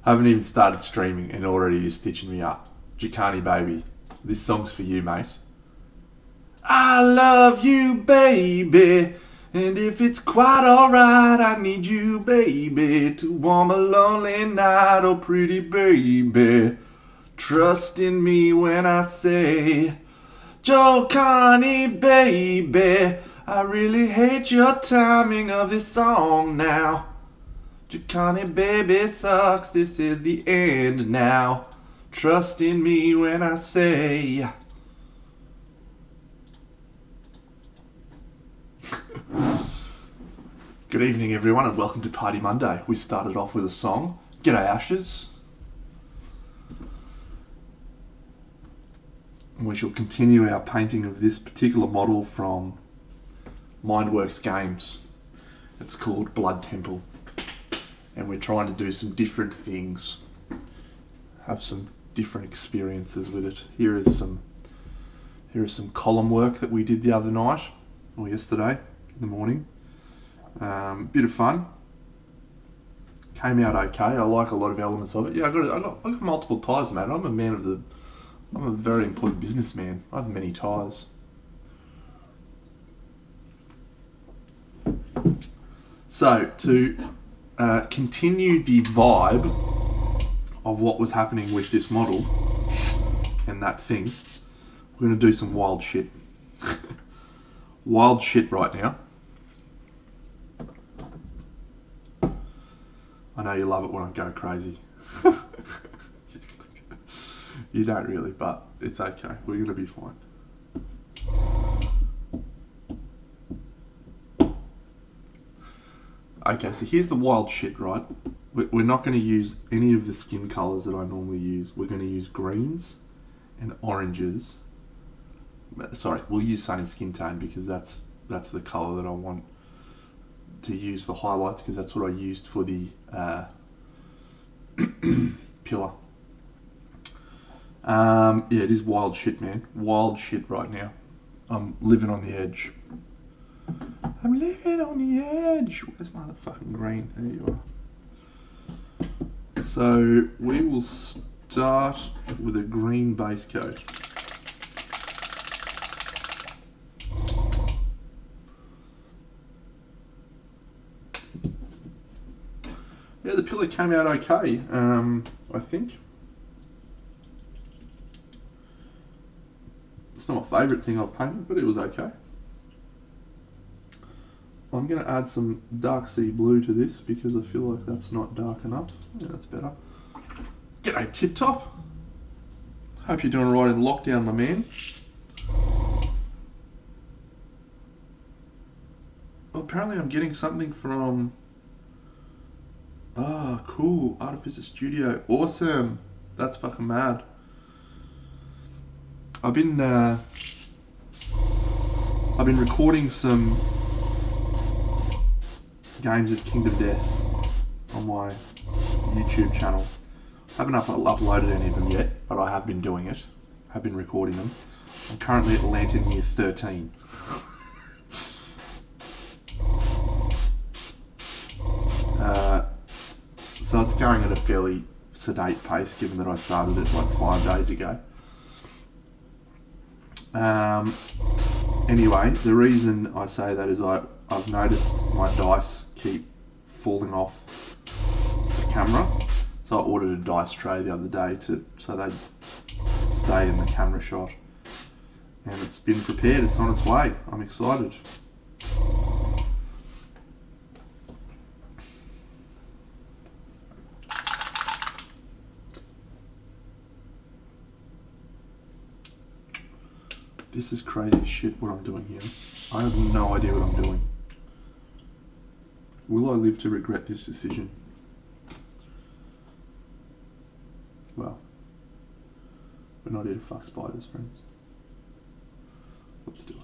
Haven't even started streaming and already you're stitching me up. Jacani baby, this song's for you, mate. I love you, baby. And if it's quite alright, I need you, baby, to warm a lonely night. Oh, pretty baby, trust in me when I say, Joe Connie, baby, I really hate your timing of this song now. Jacani, baby, sucks, this is the end now. Trust in me when I say... Good evening, everyone, and welcome to Party Monday. We started off with a song. G'day, Ashes. And we shall continue our painting of this particular model from Mindworks Games. It's called Blood Temple. And we're trying to do some different things. Have some different experiences with it. Here is some column work that we did the other night, or yesterday in the morning. Bit of fun. Came out okay. I like a lot of elements of it. Yeah, I got multiple ties, man. I'm a very important businessman. I have many ties. So to continue the vibe of what was happening with this model and that thing, we're going to do some wild shit. Wild shit right now. I know you love it when I go crazy. You don't really, but it's okay. We're going to be fine. Okay, so here's the wild shit, right? We're not going to use any of the skin colours that I normally use. We're going to use greens and oranges. Sorry, we'll use Sunny Skin Tone because that's the colour that I want to use for highlights, because that's what I used for the pillar. Yeah, it is wild shit, man. Wild shit right now. I'm living on the edge. I'm living on the edge. Where's my fucking green? There you are. So we will start with a green base coat. Yeah, the pillar came out okay, I think. It's not my favourite thing I've painted, but it was okay. I'm going to add some dark sea blue to this because I feel like that's not dark enough. Yeah, that's better. G'day, Tip Top. Hope you're doing alright in lockdown, my man. Well, apparently I'm getting something from... Ah, cool. Artificer Studio. Awesome. That's fucking mad. I've been recording some games of Kingdom Death on my YouTube channel. I haven't uploaded any of them yet, but I have been doing it. I have been recording them. I'm currently at Lantern Year 13. So it's going at a fairly sedate pace, given that I started it like 5 days ago. Anyway, the reason I say that is I've noticed my dice keep falling off the camera. So I ordered a dice tray the other day so they'd stay in the camera shot. And it's been prepared, it's on its way. I'm excited. This is crazy shit what I'm doing here. I have no idea what I'm doing. Will I live to regret this decision? Well, we're not here to fuck spiders, friends. Let's do it.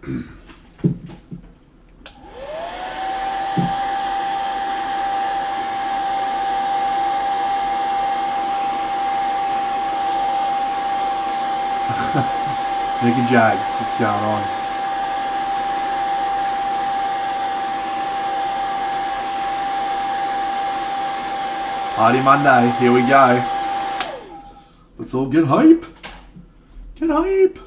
Nick and Jags, what's going on? Party Monday, here we go. Let's all get hype. Get hype.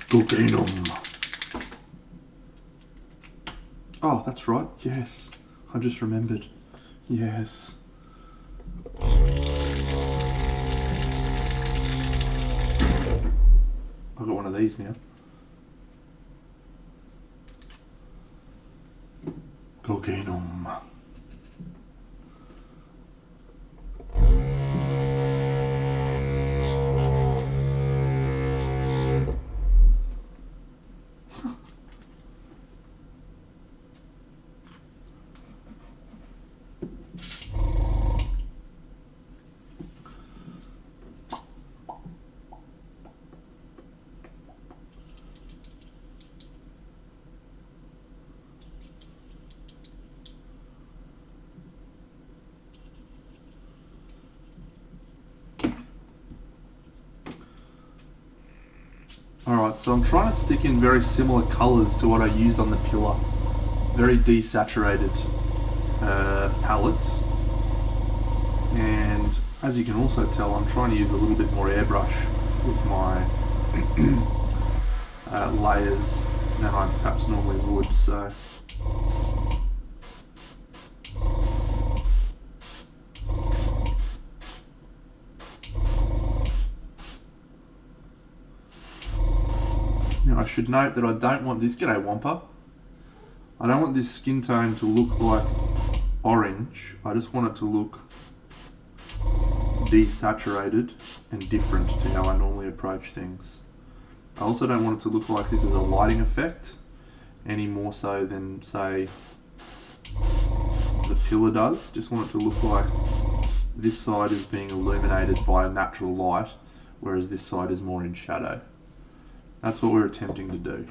Cocainum. Oh, that's right. Yes. I just remembered. Yes. I've got one of these now. Cocainum. Alright, so I'm trying to stick in very similar colours to what I used on the pillar. Very desaturated palettes. And as you can also tell, I'm trying to use a little bit more airbrush with my layers than I perhaps normally would, so... Now I should note that I don't want this, g'day Wampa, I don't want this skin tone to look like orange, I just want it to look desaturated and different to how I normally approach things. I also don't want it to look like this is a lighting effect, any more so than, say, the pillar does. Just want it to look like this side is being illuminated by a natural light, whereas this side is more in shadow. That's what we're attempting to do.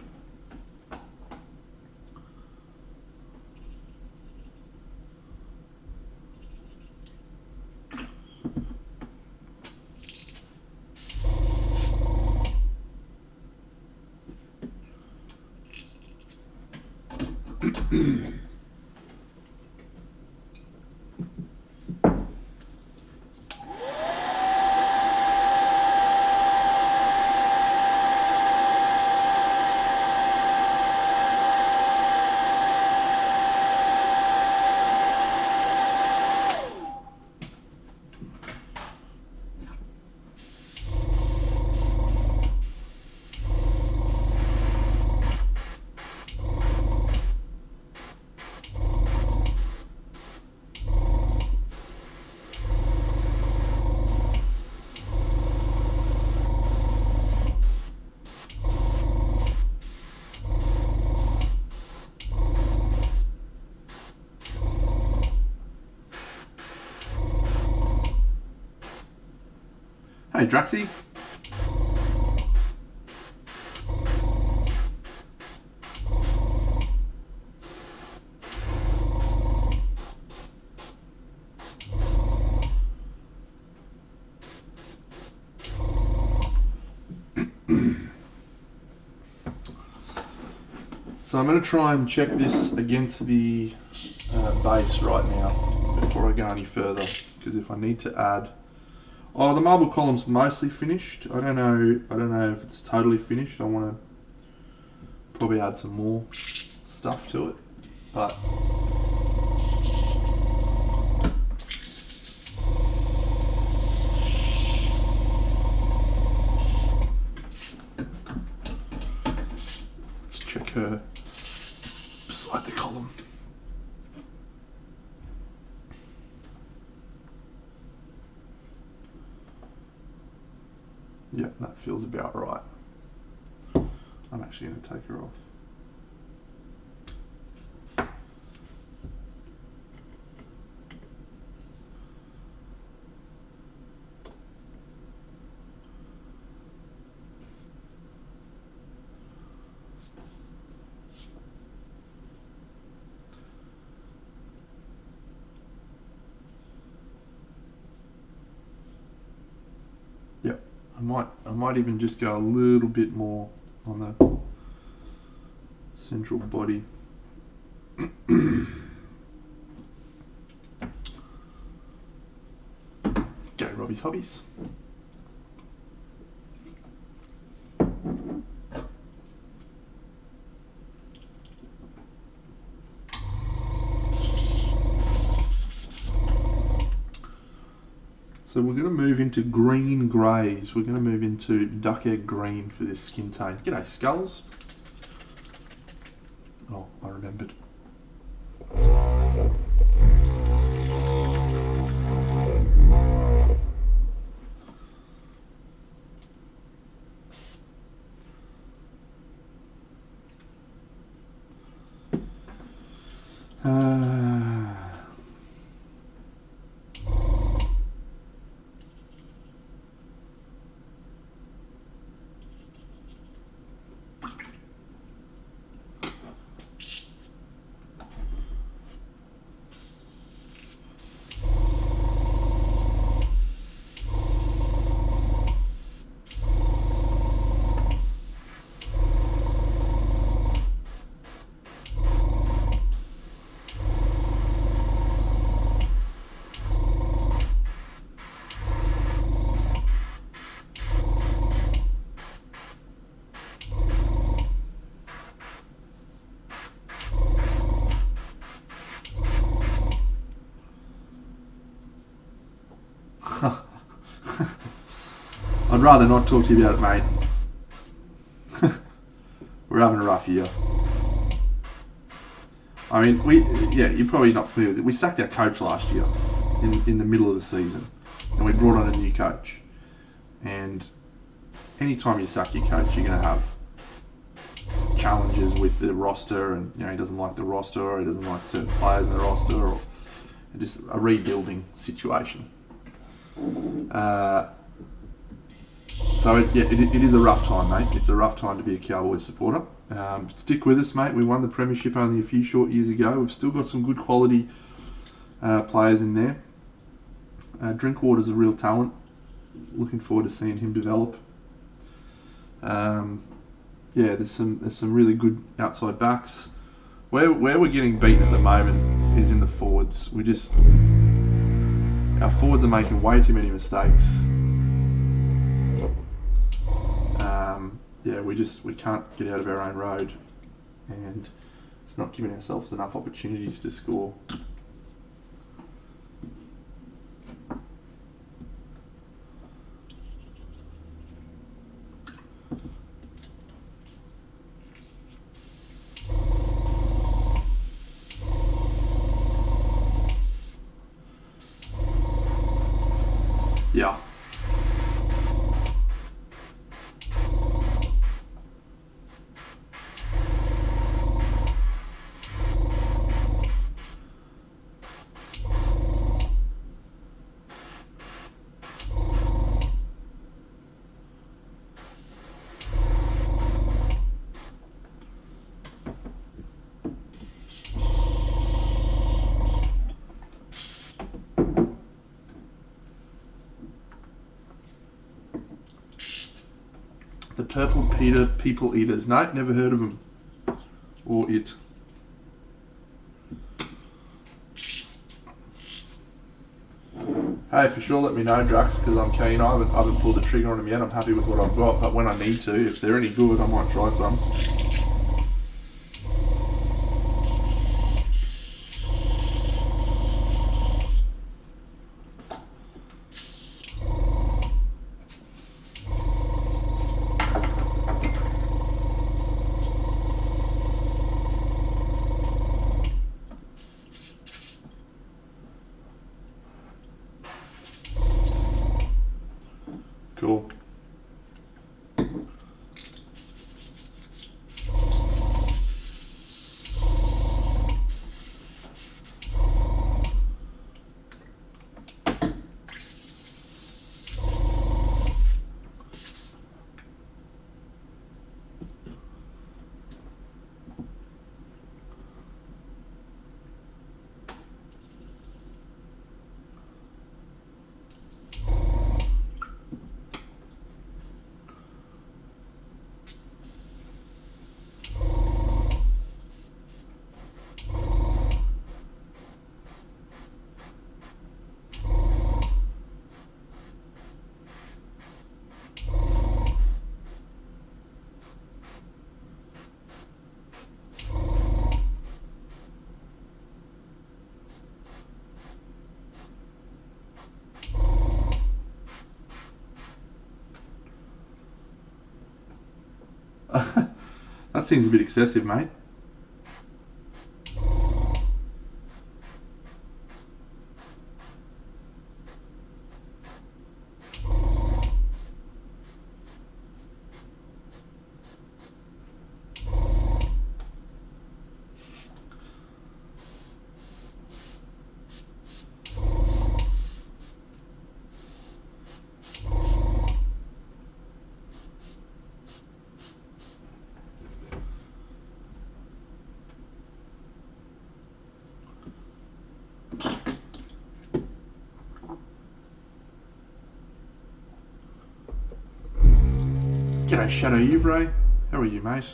Hey Draxy. So I'm going to try and check this against the base right now before I go any further, because if I need to add... Oh, the marble column's mostly finished. I don't know if it's totally finished. I want to probably add some more stuff to it, but let's check her beside the column. Yeah, that feels about right. I'm actually going to take her off. Yep, I might even just go a little bit more on the central body. Go Robbie's hobbies. So we're going to move into green greys. We're going to move into duck egg green for this skin tone. G'day Skulls. Oh, I remembered. I'd rather not talk to you about it, mate. We're having a rough year. I mean, you're probably not familiar with it. We sacked our coach last year in the middle of the season, and we brought on a new coach. And anytime you sack your coach, you're going to have challenges with the roster, and he doesn't like the roster, or he doesn't like certain players in the roster, or just a rebuilding situation. So it is a rough time, mate. It's a rough time to be a Cowboys supporter. Stick with us, mate. We won the premiership only a few short years ago. We've still got some good quality players in there. Drinkwater's a real talent. Looking forward to seeing him develop. There's some really good outside backs. Where we're getting beaten at the moment is in the forwards. Our forwards are making way too many mistakes. We can't get out of our own road, and it's not giving ourselves enough opportunities to score. Yeah. The Purple Peter People Eaters. No, never heard of them. Or it. Hey, for sure let me know, Drax, because I'm keen. I haven't pulled the trigger on them yet. I'm happy with what I've got, but when I need to, if they're any good, I might try some. Cool. That seems a bit excessive, mate. G'day Shadow Uvray, how are you, mate?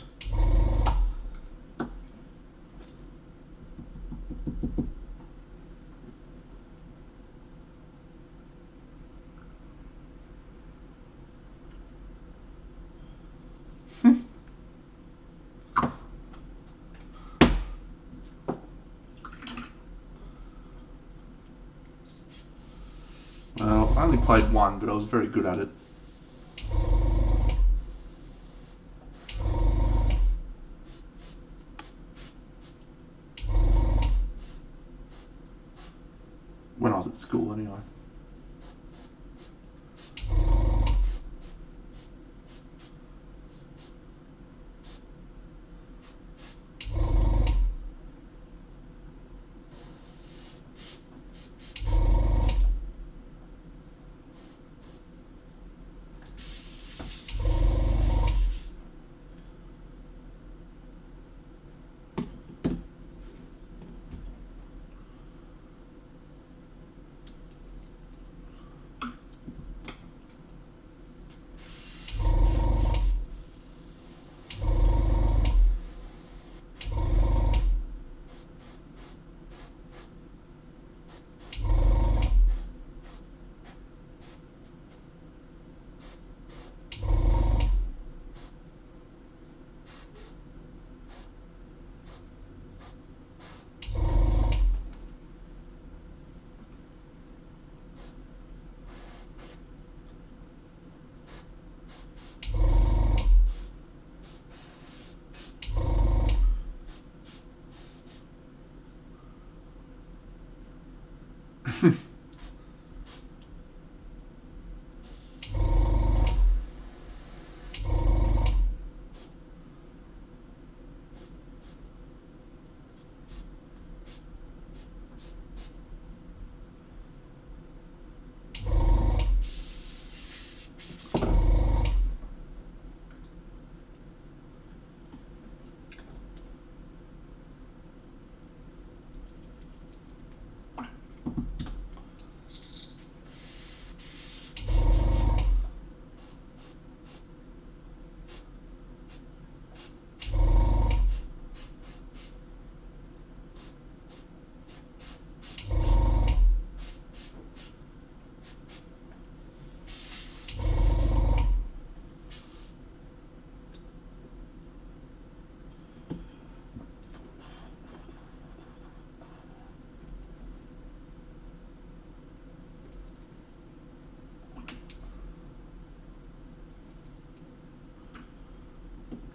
Well, I only played one, but I was very good at it. When I was at school, anyway.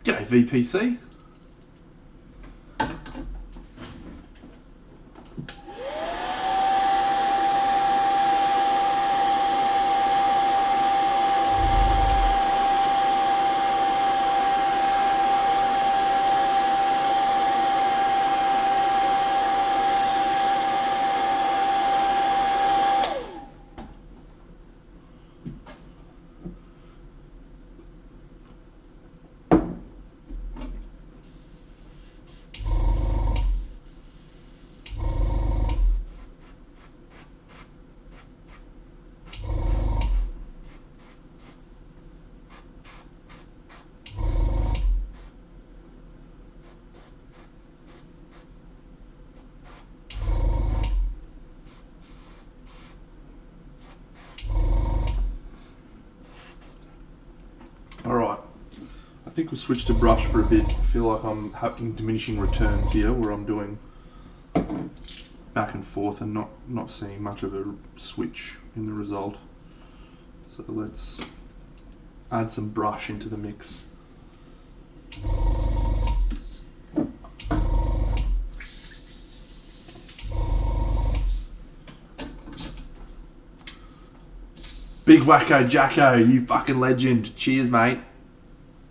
G'day VPC. Alright, I think we'll switch to brush for a bit. I feel like I'm having diminishing returns here, where I'm doing back and forth and not seeing much of a switch in the result. So let's add some brush into the mix. Big Wacko Jacko, you fucking legend. Cheers, mate.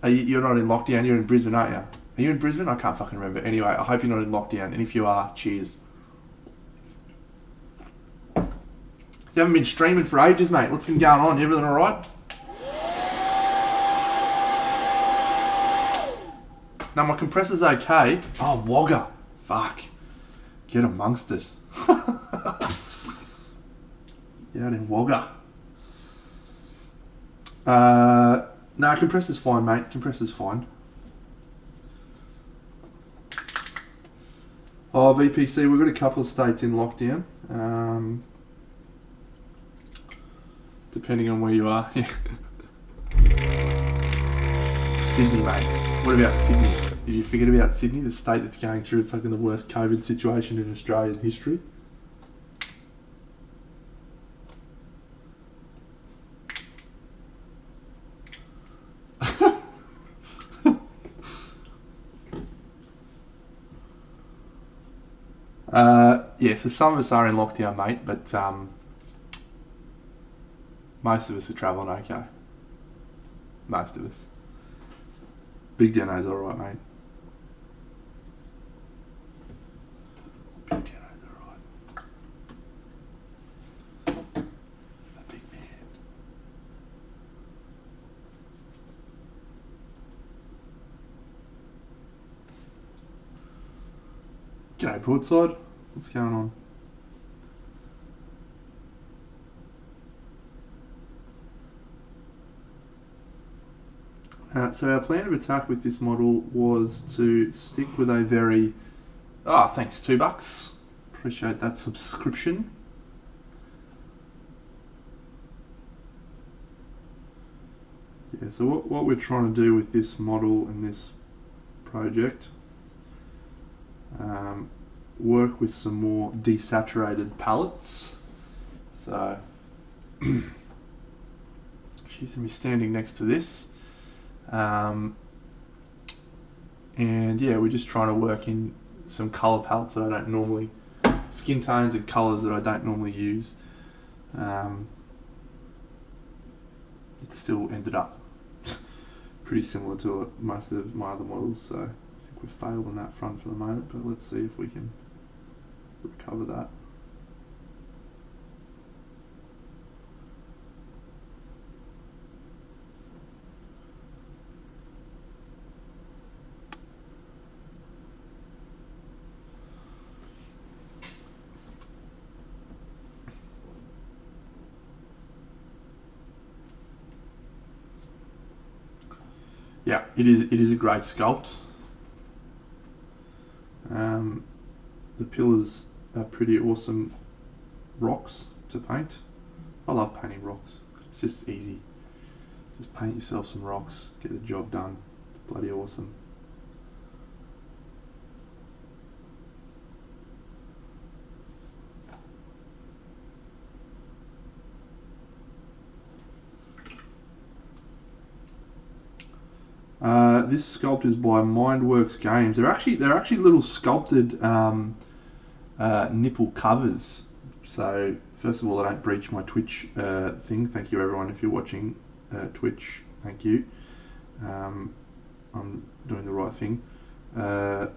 You're not in lockdown, you're in Brisbane, aren't you? Are you in Brisbane? I can't fucking remember. Anyway, I hope you're not in lockdown, and if you are, cheers. You haven't been streaming for ages, mate. What's been going on? Everything alright? Now, my compressor's okay. Oh, Wagga. Fuck. Get amongst it. Yeah, in Wagga. No, compressor's fine, mate. Compressor's fine. Oh, VPC, we've got a couple of states in lockdown. Depending on where you are. Sydney, mate. What about Sydney? Did you forget about Sydney, the state that's going through fucking the worst COVID situation in Australian history? Yeah, so some of us are in lockdown, mate, but most of us are travelling okay. Most of us. Big Deno's alright, mate. Big Deno's alright. A big man. G'day, Broadside. What's going on? So our plan of attack with this model was to stick with a very... Oh, thanks, $2. Appreciate that subscription. Yeah, so what we're trying to do with this model and this project, work with some more desaturated palettes. So she's going to be standing next to this. And yeah, we're just trying to work in some colour palettes that I don't normally, skin tones and colours that I don't normally use. It still ended up pretty similar to most of my other models, so I think we've failed on that front for the moment, but let's see if we can recover that. Yeah, it is a great sculpt. The pillars are pretty awesome rocks to paint. I love painting rocks. It's just easy. Just paint yourself some rocks, get the job done. Bloody awesome. This sculpt is by Mindworks Games. They're actually little sculpted nipple covers. So first of all, I don't breach my Twitch thing. Thank you everyone if you're watching Twitch. Thank you. I'm doing the right thing. Yeah,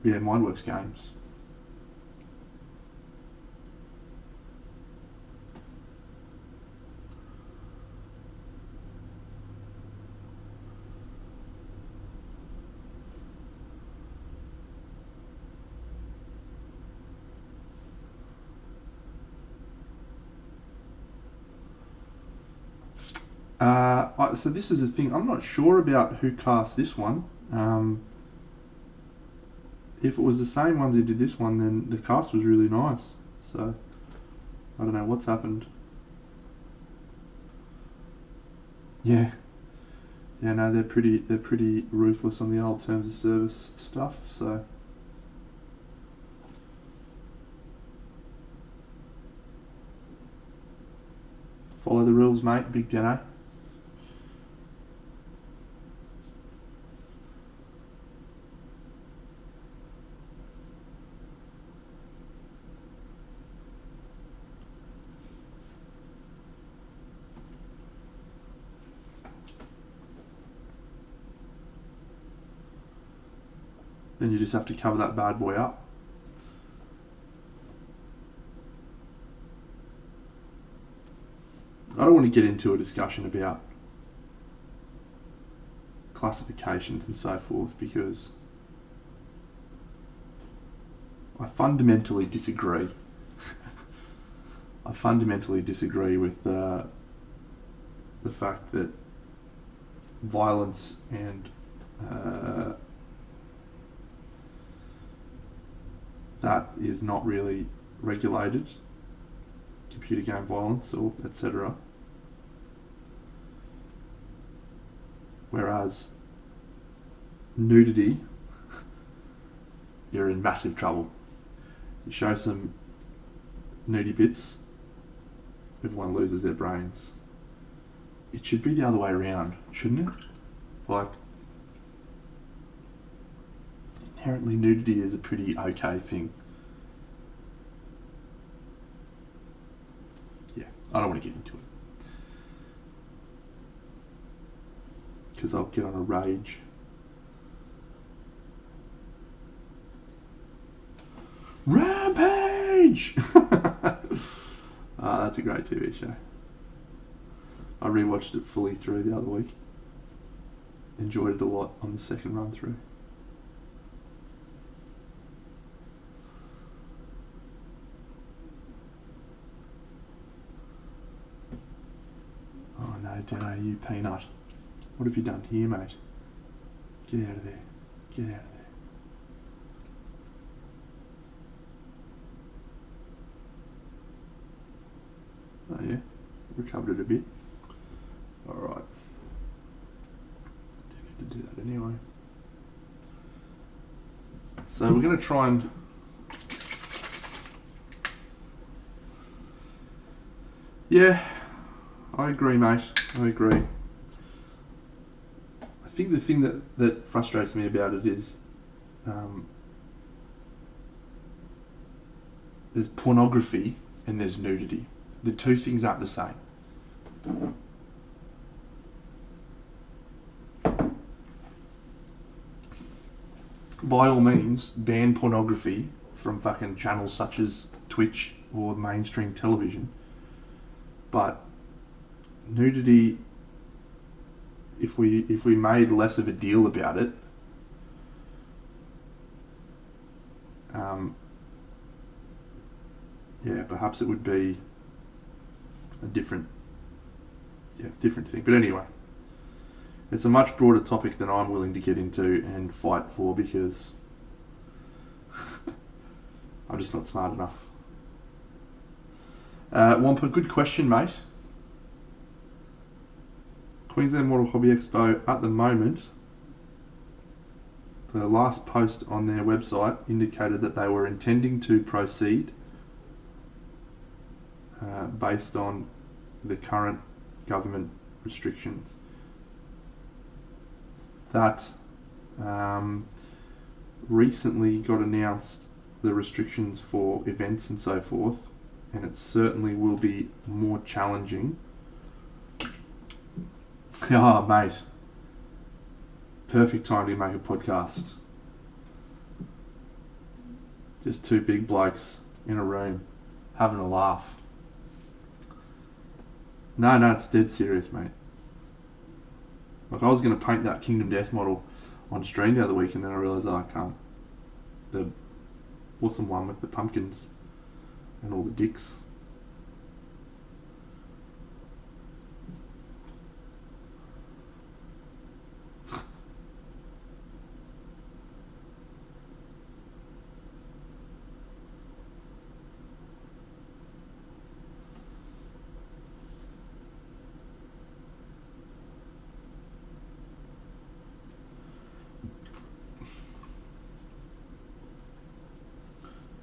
Mindworks Games. So this is the thing, I'm not sure about who cast this one. If it was the same ones who did this one, then the cast was really nice. So, I don't know what's happened. Yeah. Yeah, no, they're pretty ruthless on the old terms of service stuff, so... Follow the rules, mate. Big Deno. then you just have to cover that bad boy up. I don't want to get into a discussion about classifications and so forth because I fundamentally disagree. I fundamentally disagree with the fact that violence and that is not really regulated, computer game violence or etc. Whereas nudity, you're in massive trouble. You show some nudie bits, everyone loses their brains. It should be the other way around, shouldn't it? Like, inherently nudity is a pretty okay thing. Yeah, I don't want to get into it. Because I'll get on a rage. Rampage! That's a great TV show. I rewatched it fully through the other week. Enjoyed it a lot on the second run through. Oh no, Dano, you peanut. What have you done here, mate? Get out of there. Get out of there. Oh yeah, recovered it a bit. Alright. Don't need to do that anyway. So we're going to try and... Yeah, I agree, mate. I agree. I think the thing that frustrates me about it is there's pornography and there's nudity. The two things aren't the same. By all means, ban pornography from fucking channels such as Twitch or mainstream television. But nudity, if we made less of a deal about it, yeah, perhaps it would be a different thing. But anyway, it's a much broader topic than I'm willing to get into and fight for because I'm just not smart enough. Wampa, good question, mate. Queensland Model Hobby Expo at the moment, the last post on their website indicated that they were intending to proceed based on the current government restrictions. That recently got announced, the restrictions for events and so forth, and it certainly will be more challenging. Oh, mate. Perfect time to make a podcast. Just two big blokes in a room having a laugh. No, it's dead serious, mate. Like, I was going to paint that Kingdom Death model on stream the other week, and then I realised, I can't. The awesome one with the pumpkins and all the dicks.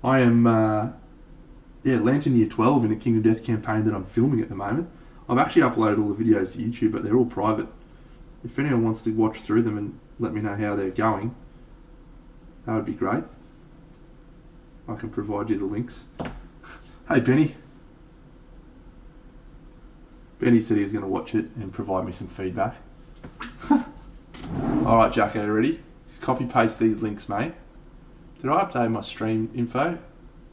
I am, Lantern Year 12 in a Kingdom Death campaign that I'm filming at the moment. I've actually uploaded all the videos to YouTube, but they're all private. If anyone wants to watch through them and let me know how they're going, that would be great. I can provide you the links. Hey, Benny. Benny said he was going to watch it and provide me some feedback. Alright, Jacko, ready? Just copy paste these links, mate. Did I update my stream info?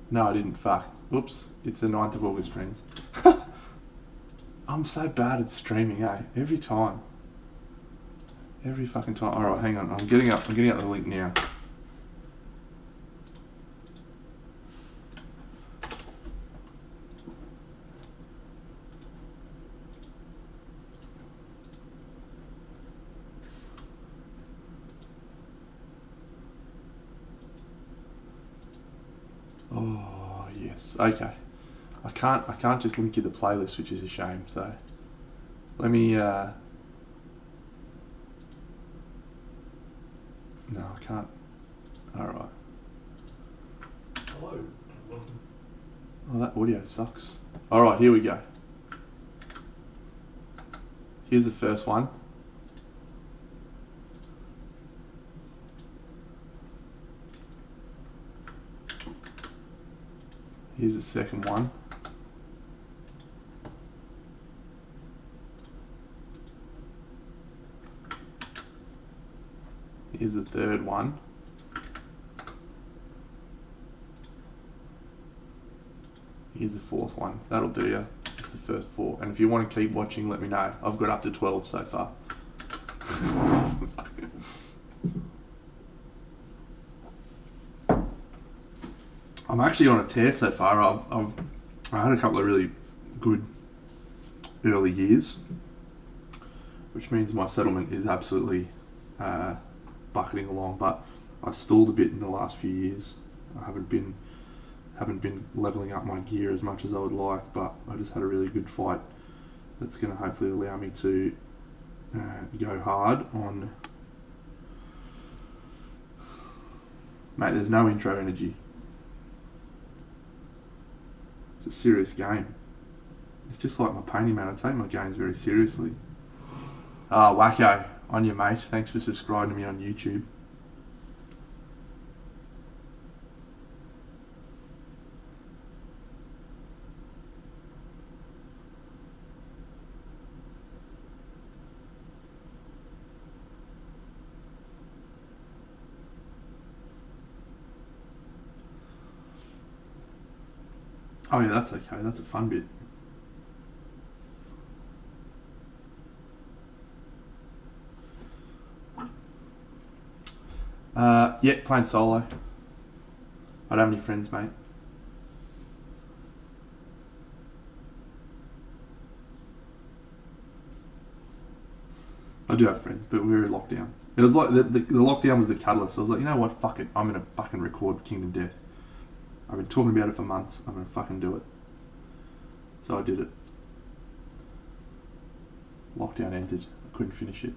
No, I didn't. Fuck. Oops. It's the 9th of August, friends. I'm so bad at streaming, eh? Every time. Every fucking time. Alright, hang on. I'm getting up the link now. Oh yes. Okay. I can't just link you the playlist, which is a shame, so let me no, I can't. Alright. Hello. Oh, that audio sucks. Alright, here we go. Here's the first one. Here's the second one. Here's the third one. Here's the fourth one. That'll do you. Just the first 4. And if you want to keep watching, let me know. I've got up to 12 so far. I'm actually on a tear so far. I had a couple of really good early years, which means my settlement is absolutely bucketing along. But I stalled a bit in the last few years. I haven't been leveling up my gear as much as I would like, but I just had a really good fight that's going to hopefully allow me to go hard on. Mate, there's no intro energy. It's a serious game. It's just like my painting, man. I take my games very seriously. Wacko, on you, mate. Thanks for subscribing to me on YouTube. Oh yeah, that's okay. That's a fun bit. Yeah, playing solo. I don't have any friends, mate. I do have friends, but we were in lockdown. It was like the lockdown was the catalyst. I was like, you know what, fuck it. I'm gonna fucking record Kingdom Death. I've been talking about it for months. I'm gonna fucking do it. So I did it. Lockdown ended. I couldn't finish it.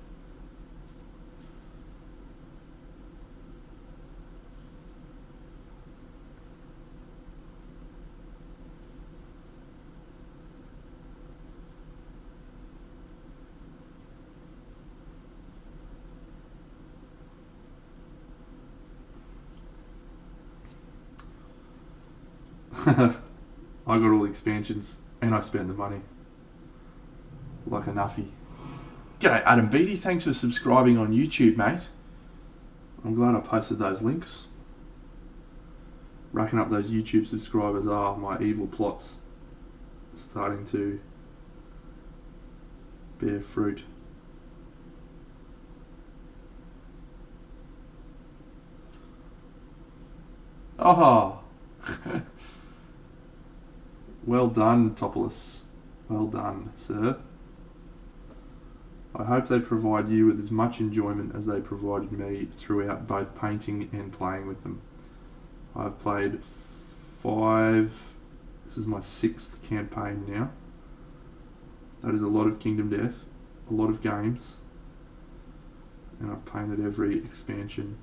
I got all the expansions and I spent the money like a nuffy. G'day Adam Beatty, thanks for subscribing on YouTube, mate. I'm glad I posted those links. Racking up those YouTube subscribers are my evil plots starting to bear fruit. Oh! Well done, Topolus. Well done, sir. I hope they provide you with as much enjoyment as they provided me throughout both painting and playing with them. I've played 5... This is my 6th campaign now. That is a lot of Kingdom Death, a lot of games, and I've painted every expansion.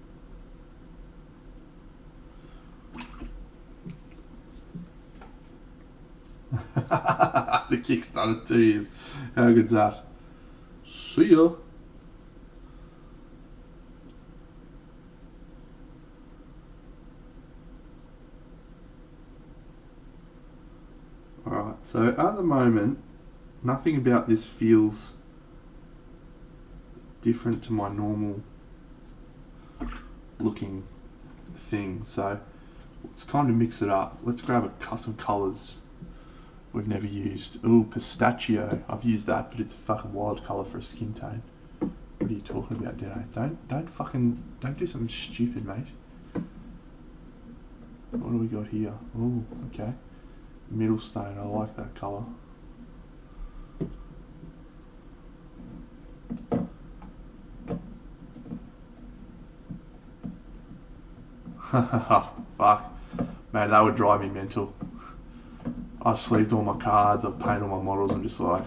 The kick started 2 years. How good's that? See ya. Alright, so at the moment, nothing about this feels different to my normal looking thing. So it's time to mix it up. Let's grab some colours we've never used. Ooh, pistachio. I've used that, but it's a fucking wild colour for a skin tone. What are you talking about, Dino? Don't do something stupid, mate. What do we got here? Ooh, okay. Middle stone, I like that colour. Fuck. Man, that would drive me mental. I've sleeved all my cards, I've painted all my models, I'm just like,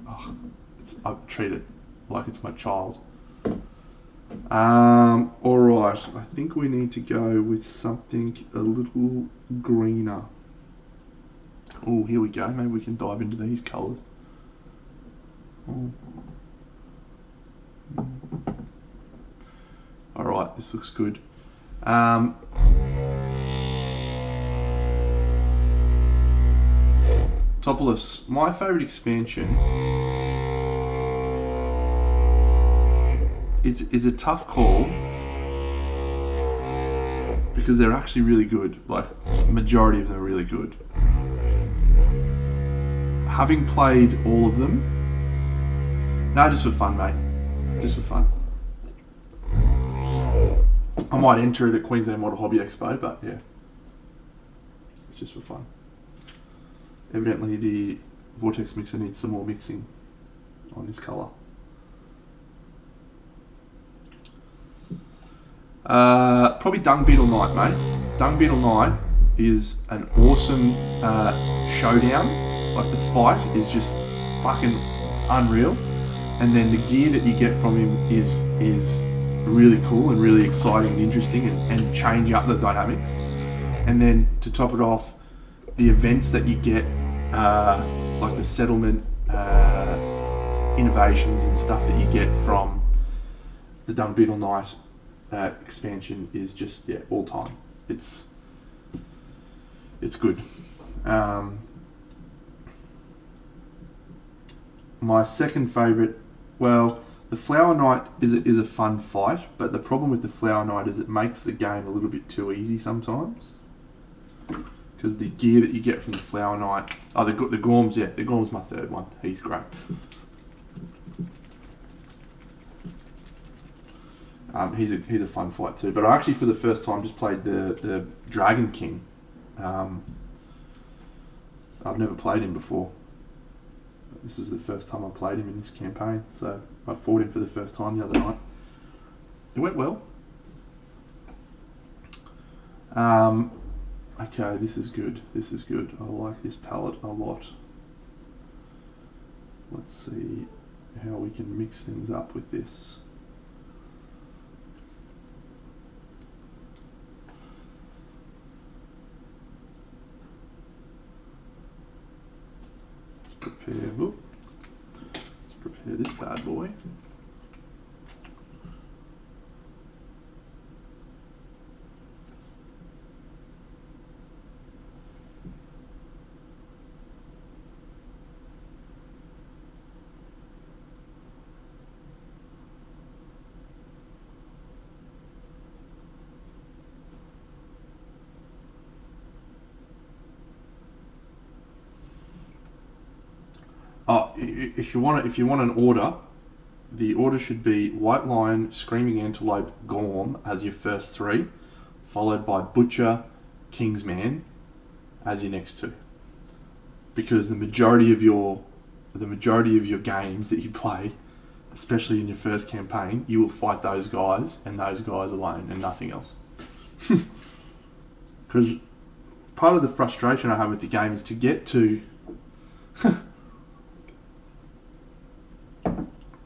oh, I treat it like it's my child. Alright, I think we need to go with something a little greener. Oh, here we go. Maybe we can dive into these colours. Alright, this looks good. Topolis, my favourite expansion. It's a tough call because they're actually really good. Like, majority of them are really good. Having played all of them, just for fun, mate. Just for fun. I might enter it at Queensland Model Hobby Expo, but yeah, it's just for fun. Evidently, the Vortex mixer needs some more mixing on this colour. Probably Dung Beetle Knight, mate. Dung Beetle Knight is an awesome showdown. Like, the fight is just fucking unreal, and then the gear that you get from him is really cool and really exciting and interesting, and change up the dynamics. And then to top it off, the events that you get, like the settlement innovations and stuff that you get from the Dung Beetle Knight expansion is just, yeah, all time. It's good. My second favourite, well, the Flower Knight is a fun fight, but the problem with the Flower Knight is it makes the game a little bit too easy sometimes. Because the gear that you get from the Flower Knight, the Gorms, yeah, the Gorm's my third one. He's great. He's a fun fight too. But I actually, for the first time, just played the Dragon King. I've never played him before. This is the first time I played him in this campaign, so I fought him for the first time the other night. It went well. Okay, this is good. This is good. I like this palette a lot. Let's see how we can mix things up with this. Let's prepare this bad boy. If you want an order, the order should be White Lion, Screaming Antelope, Gorm as your first three, followed by Butcher, Kingsman as your next two. Because the majority of your games that you play, especially in your first campaign, you will fight those guys and those guys alone and nothing else. Because part of the frustration I have with the game is to get to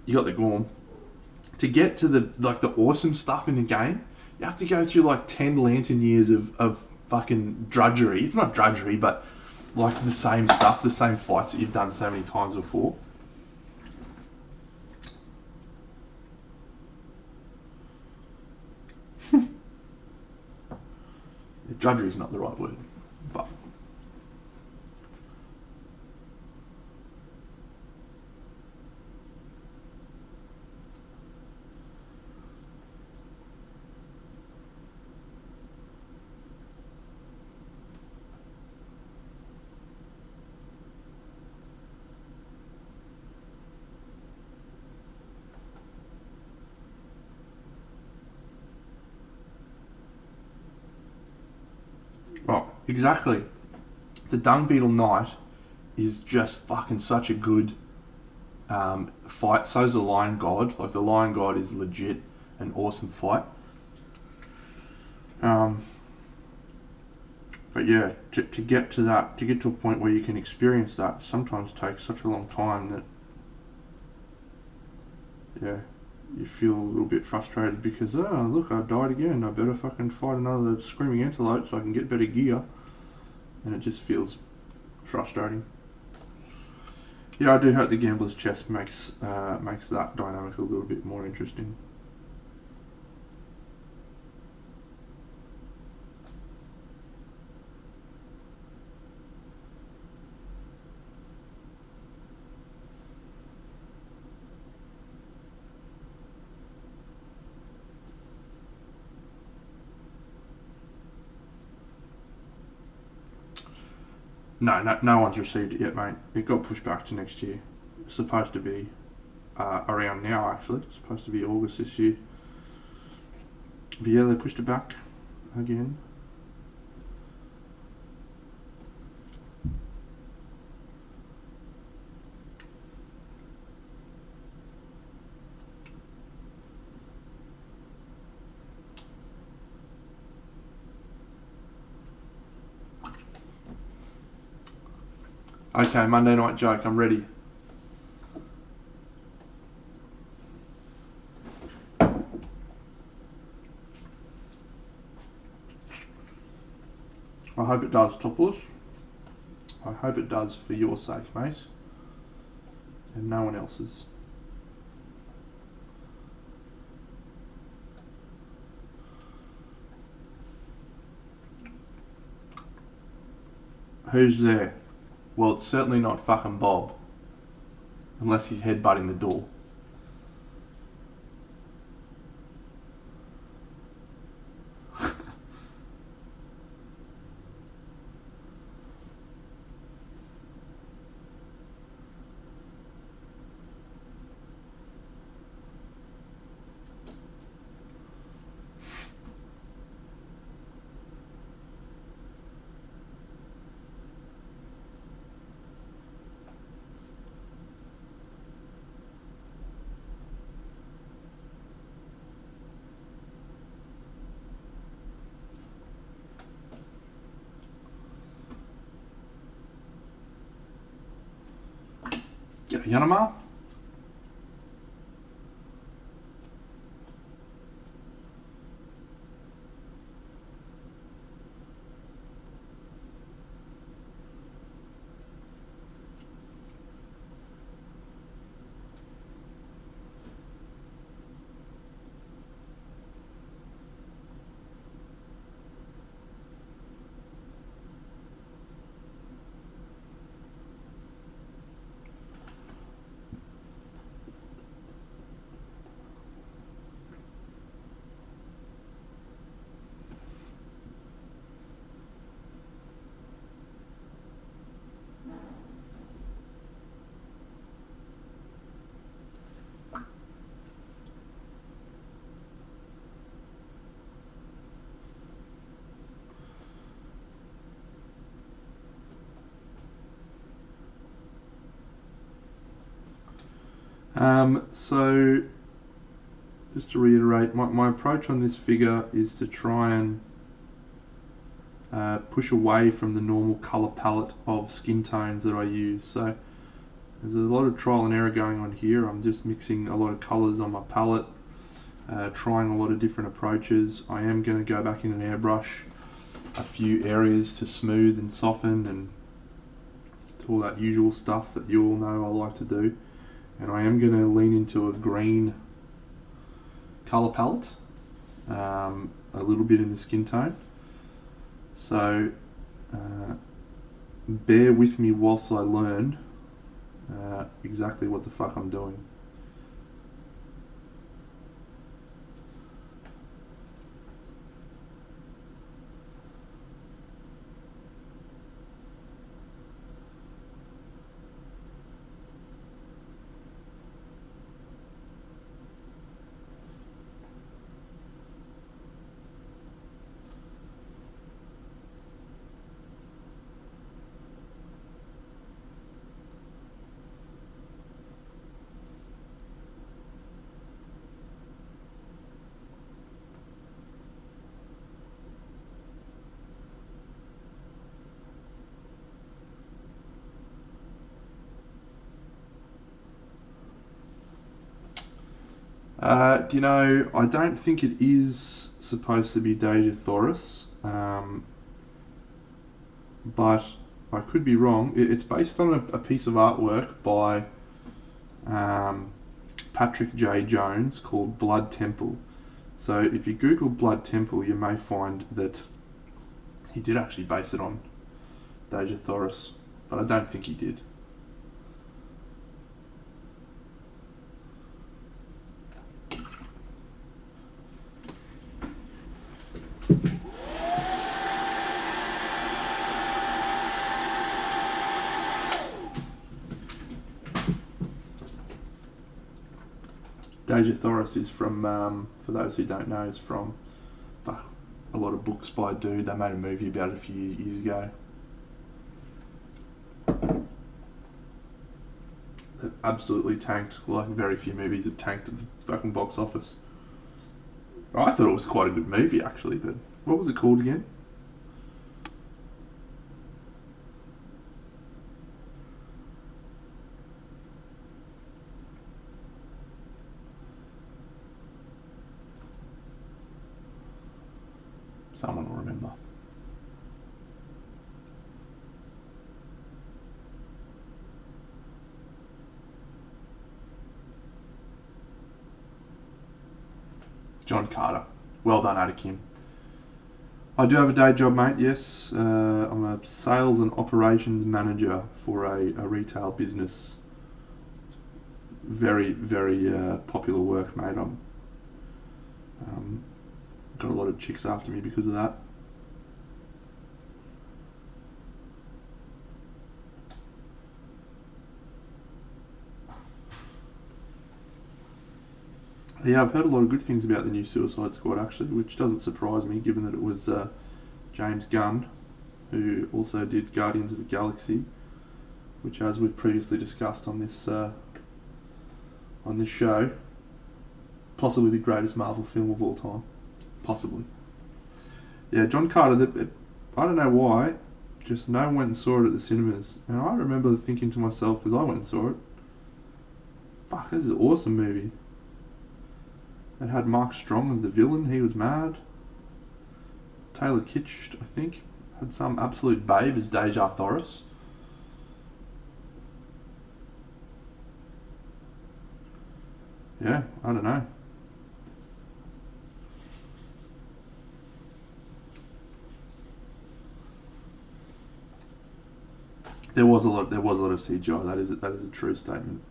you got the Gorm. To get to the awesome stuff in the game, you have to go through like 10 lantern years of fucking drudgery. It's not drudgery, but like the same stuff, the same fights that you've done so many times before. Drudgery is not the right word, but Oh, exactly. The Dung Beetle Knight is just fucking such a good fight. So's the Lion God. Like, the Lion God is legit an awesome fight. But yeah, to get to that, to get to a point where you can experience that, sometimes takes such a long time that, yeah, you feel a little bit frustrated because, oh, look, I died again. I better fucking fight another screaming antelope so I can get better gear. And it just feels frustrating. Yeah, I do hope the Gambler's Chest makes that dynamic a little bit more interesting. No one's received it yet, mate. It got pushed back to next year. It's supposed to be around now, actually. It's supposed to be August this year. But yeah, they pushed it back again. Okay, Monday night joke, I'm ready. I hope it does, Topless. I hope it does for your sake, mate. And no one else's. Who's there? Well, it's certainly not fucking Bob. Unless he's headbutting the door. G'day, Yanama. So, just to reiterate, my approach on this figure is to try and push away from the normal colour palette of skin tones that I use. So, there's a lot of trial and error going on here. I'm just mixing a lot of colours on my palette, trying a lot of different approaches. I am going to go back in an airbrush a few areas to smooth and soften and all that usual stuff that you all know I like to do. And I am going to lean into a green colour palette, a little bit in the skin tone. So bear with me whilst I learn exactly what the fuck I'm doing. Do you know, I don't think it is supposed to be Dejah Thoris, but I could be wrong. It's based on a piece of artwork by Patrick J. Jones called Blood Temple. So if you Google Blood Temple, you may find that he did actually base it on Dejah Thoris, but I don't think he did. Dejah Thoris is from, for those who don't know, is from a lot of books by a dude. They made a movie about it a few years ago. It absolutely tanked, like very few movies have tanked at the fucking box office. I thought it was quite a good movie actually, but what was it called again? Someone will remember. John Carter. Well done, Anakim. I do have a day job, mate, yes. I'm a sales and operations manager for a retail business. Very, very popular work, mate. I'm got a lot of chicks after me because of that. Yeah, I've heard a lot of good things about the new Suicide Squad actually, which doesn't surprise me given that it was James Gunn, who also did Guardians of the Galaxy, which, as we've previously discussed on this show, possibly the greatest Marvel film of all time. Possibly. Yeah, John Carter, I don't know why, just no one went and saw it at the cinemas. And I remember thinking to myself, because I went and saw it, fuck, this is an awesome movie. It had Mark Strong as the villain, he was mad. Taylor Kitsch, I think, had some absolute babe as Dejah Thoris. Yeah, I don't know. There was a lot of CGI. That is a true statement.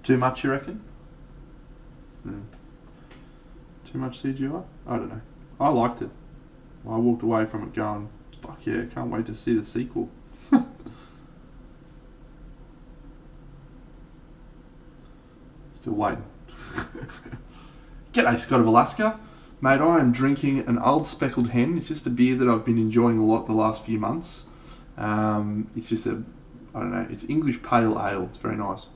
Too much, you reckon? Too much CGI? I don't know. I liked it. I walked away from it going, fuck yeah, can't wait to see the sequel. Still waiting. G'day, Scott of Alaska. Mate, I am drinking an Old Speckled Hen. It's just a beer that I've been enjoying a lot the last few months. It's just I don't know, it's English Pale Ale. It's very nice.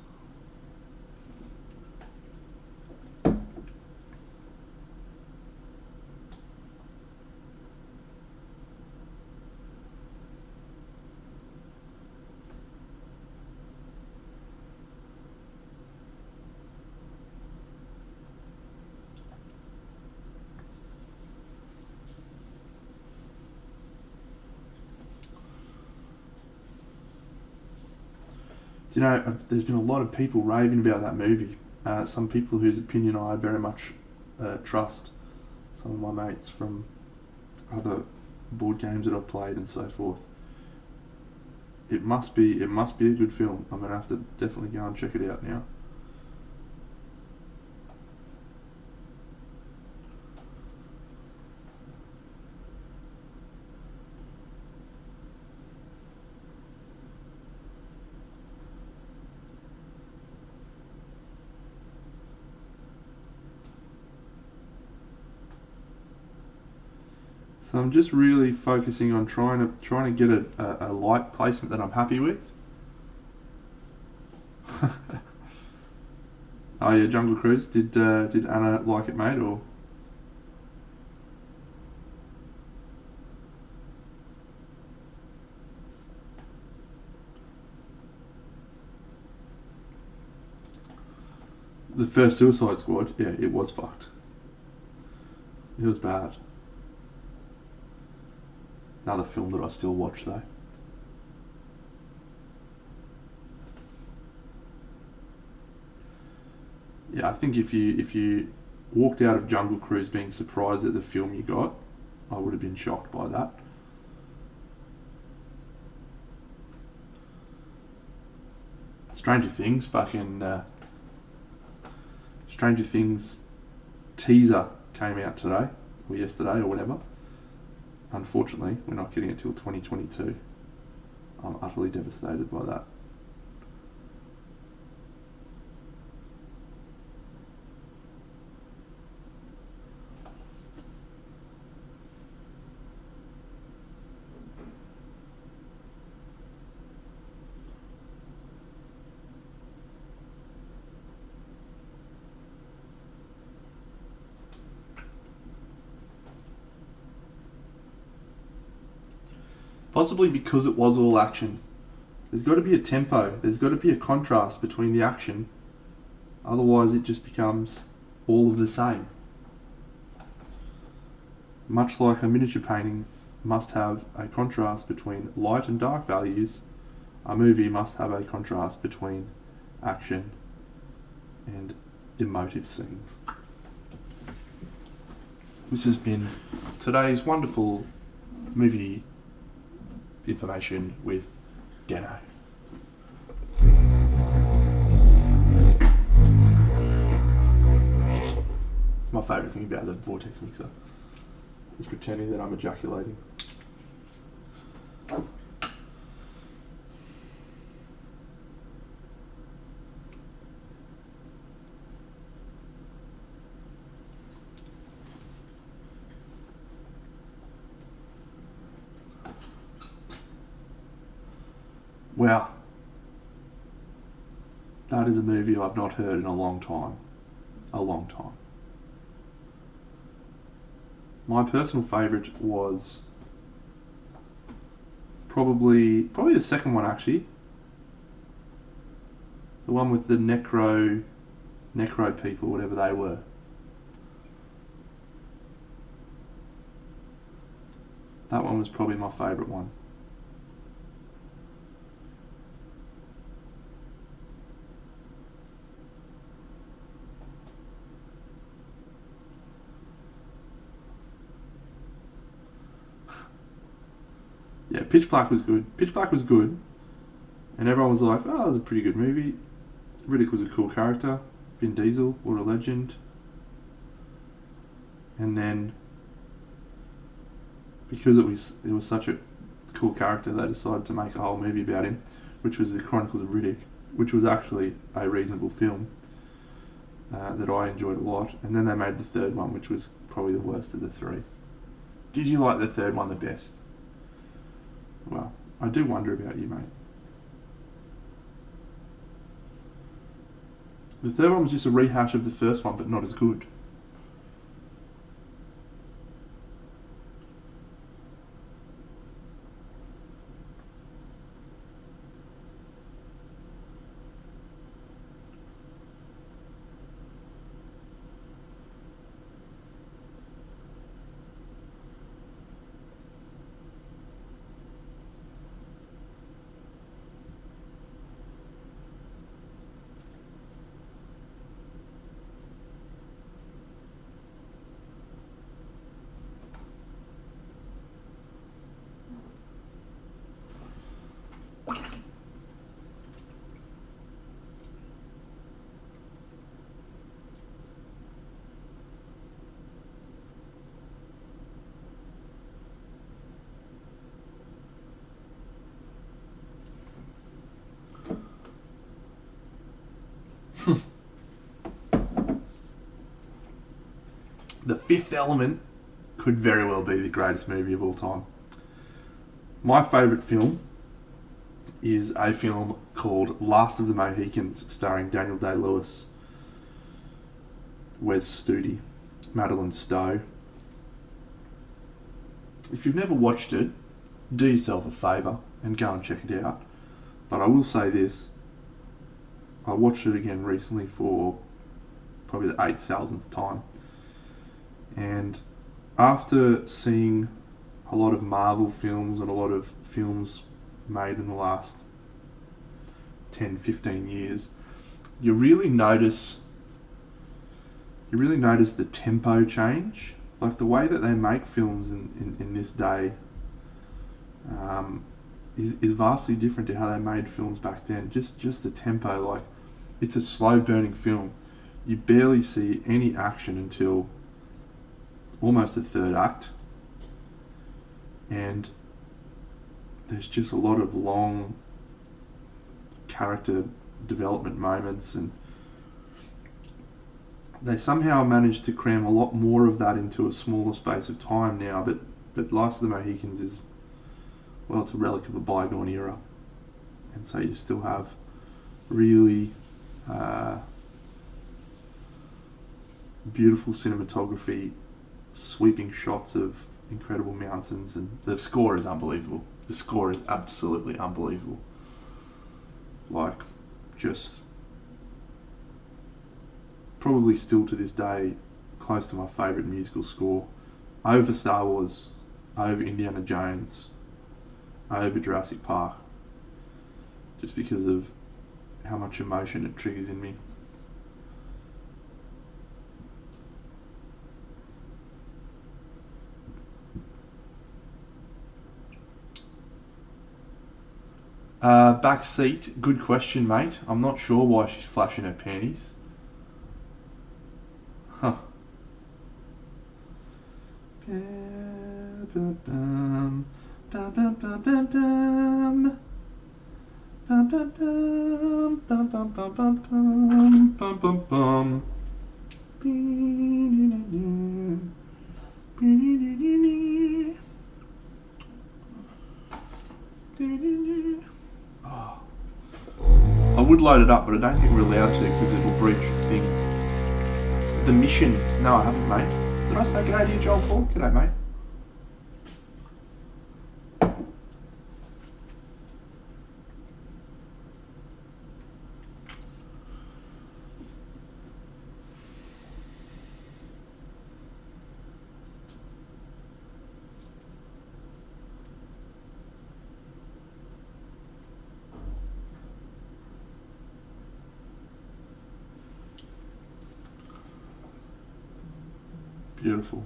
You know, there's been a lot of people raving about that movie. Some people whose opinion I very much trust. Some of my mates from other board games that I've played and so forth. It must be a good film. I'm gonna have to definitely go and check it out now. So I'm just really focusing on trying to get a light placement that I'm happy with. Oh Oh yeah, Jungle Cruise. Did Anna like it, mate, or? The first Suicide Squad, yeah, it was fucked. It was bad. Another film that I still watch though. Yeah, I think if you walked out of Jungle Cruise being surprised at the film you got, I would have been shocked by that. Stranger Things, Stranger Things teaser came out today, or yesterday, or whatever. Unfortunately, we're not getting it till 2022. I'm utterly devastated by that. Possibly because it was all action. There's got to be a tempo, there's got to be a contrast between the action, otherwise it just becomes all of the same. Much like a miniature painting must have a contrast between light and dark values, a movie must have a contrast between action and emotive scenes. This has been today's wonderful movie information with Dano. It's my favourite thing about the Vortex mixer. Is pretending that I'm ejaculating. Wow. That is a movie I've not heard in a long time. A long time. My personal favourite was probably the second one actually. The one with the necro people, whatever they were. That one was probably my favourite one. Yeah, Pitch Black was good. Pitch Black was good, and everyone was like, "Oh, that was a pretty good movie." Riddick was a cool character. Vin Diesel, what a legend. And then, because it was such a cool character, they decided to make a whole movie about him, which was The Chronicles of Riddick, which was actually a reasonable film that I enjoyed a lot. And then they made the third one, which was probably the worst of the three. Did you like the third one the best? Well, I do wonder about you, mate. The third one was just a rehash of the first one, but not as good. The Fifth Element could very well be the greatest movie of all time. My favourite film is a film called Last of the Mohicans, starring Daniel Day-Lewis. Wes Studi, Madeline Stowe. If you've never watched it, do yourself a favour and go and check it out. But I will say this, I watched it again recently for probably the 8,000th time. And after seeing a lot of Marvel films and a lot of films made in the last 10, 15 years, you really notice the tempo change. Like the way that they make films in this day is vastly different to how they made films back then. Just the tempo, like it's a slow burning film. You barely see any action until almost the third act, and there's just a lot of long character development moments, and they somehow managed to cram a lot more of that into a smaller space of time now, but Last of the Mohicans is, well, it's a relic of a bygone era, and so you still have really beautiful cinematography, sweeping shots of incredible mountains, and the score is unbelievable. The score is absolutely unbelievable. Like, just probably still to this day close to my favourite musical score. Over Star Wars, over Indiana Jones, over Jurassic Park, just because of how much emotion it triggers in me. Back seat, good question, mate. I'm not sure why she's flashing her panties. Huh. I would load it up, but I don't think we're allowed to because it will breach the thing. The mission. No, I haven't, mate. Did I say g'day to you, Joel Paul? G'day, mate. Beautiful.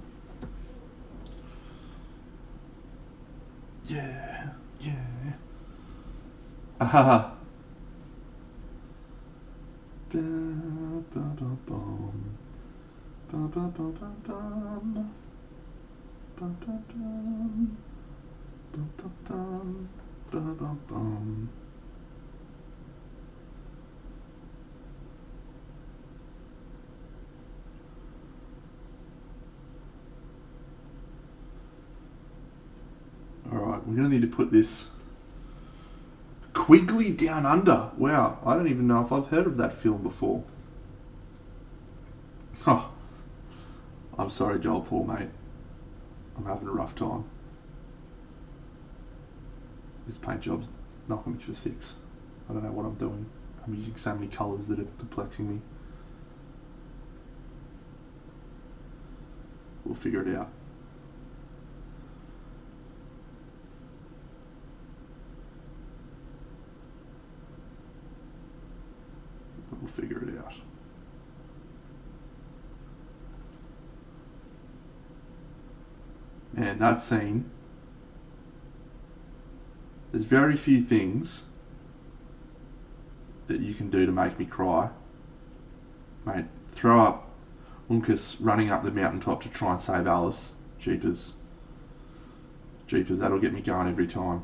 Yeah, yeah. Ah. Ba ba ba bum. Ba ba ba ba bum. Ba ba bum. Ba ba bum. Ba ba bum. Alright, we're going to need to put this Quigley Down Under. Wow, I don't even know if I've heard of that film before. Oh, I'm sorry, Joel Paul, mate. I'm having a rough time. This paint job's knocking me for 6. I don't know what I'm doing. I'm using so many colours that are perplexing me. We'll figure it out. We'll figure it out. Man, that scene. There's very few things that you can do to make me cry. Mate, throw up Uncas running up the mountaintop to try and save Alice. Jeepers. Jeepers, that'll get me going every time.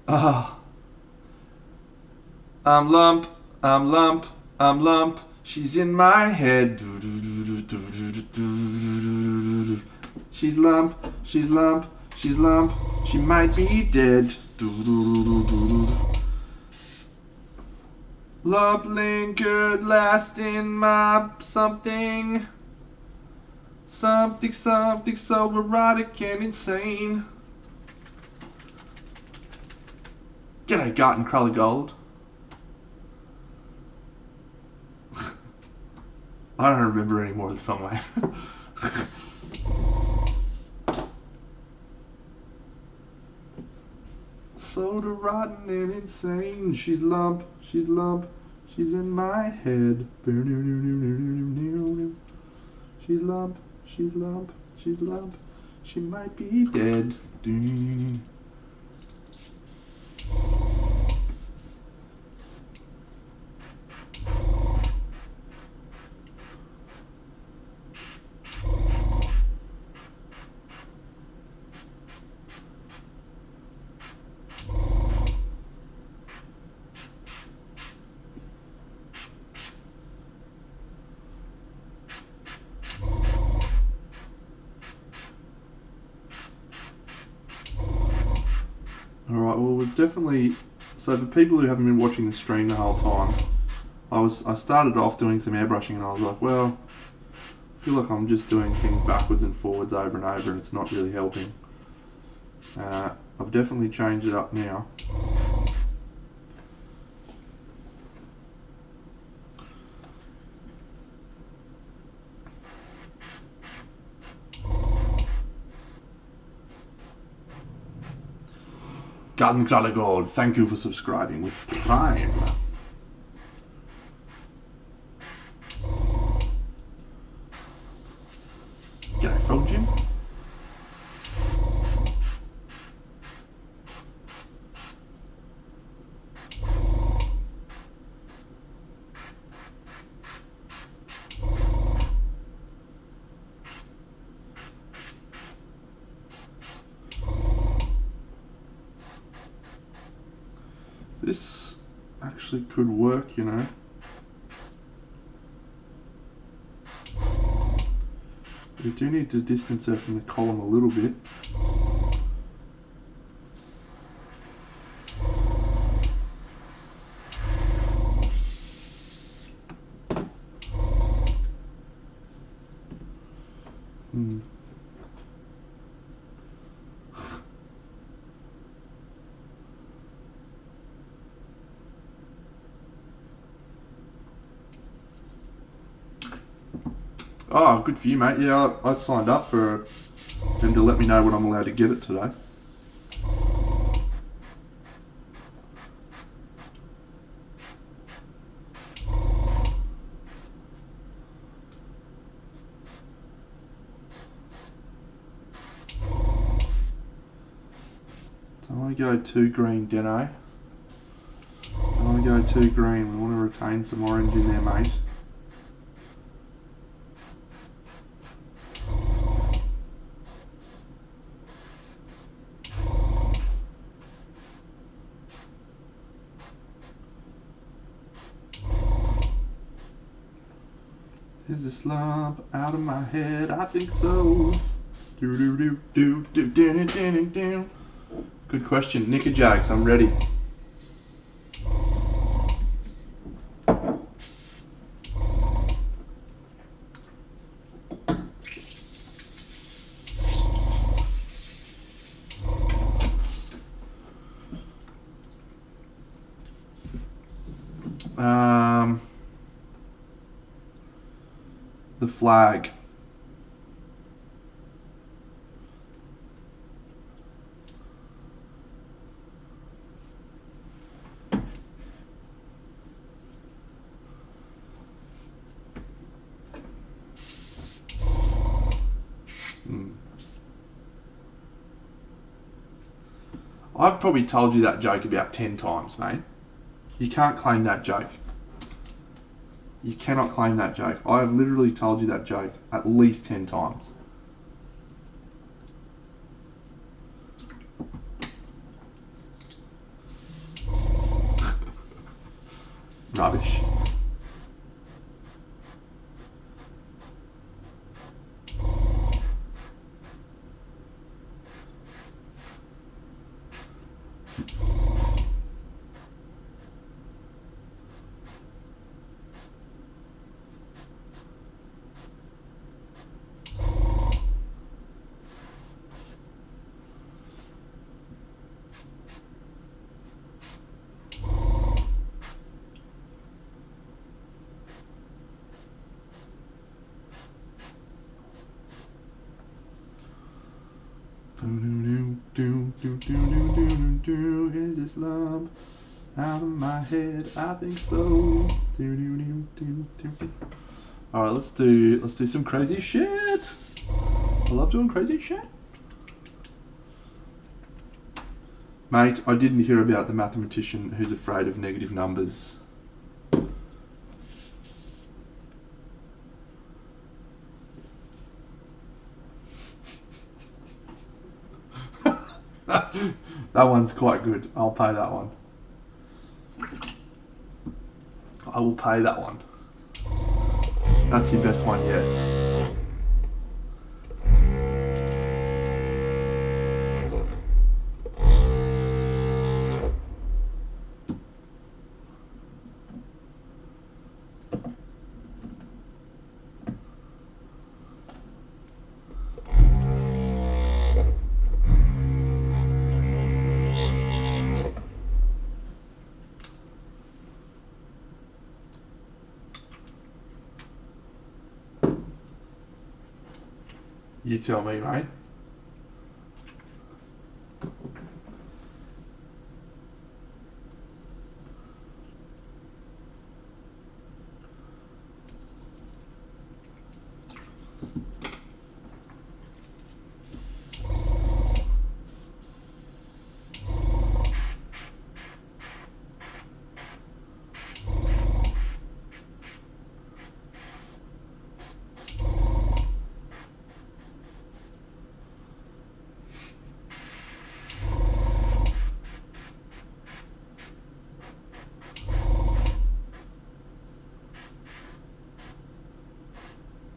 Ah. I'm lump, I'm lump, I'm lump. She's in my head. She's lump, she's lump, She's lump, she might be dead. Do-do-do-do-do-do. Lump lingered last in my something. Something so erotic and insane. G'day, Garten Cruller Gold. I don't remember any more of the song, mate. Soda rotten and insane. She's lump, she's in my head. She's lump, she might be dead. Alright, well we've definitely... So for people who haven't been watching the stream the whole time, I started off doing some airbrushing and I was like, well, I feel like I'm just doing things backwards and forwards over and over and it's not really helping. I've definitely changed it up now. Garden Cruller Gold, thank you for subscribing with Prime. G'day, Frog Jim. This actually could work, you know. We do need to distance her from the column a little bit. Oh, good for you, mate. Yeah, I signed up for them to let me know when I'm allowed to get it today. So I want to go 2 green, Deno. I want to go 2 green. We want to retain some orange in there, mate. Is this lump out of my head? I think so. Do do do do do do do do. Good question, Nickajags. I'm ready. The flag. I've probably told you that joke about 10 times, mate. You can't claim that joke. You cannot claim that joke. I have literally told you that joke at least 10 times. Rubbish. Is this love out of my head? I think so. Alright, let's do some crazy shit. I love doing crazy shit. Mate, I didn't hear about the mathematician who's afraid of negative numbers. That one's quite good. I'll pay that one. I will pay that one. That's your best one yet. You tell me, mate.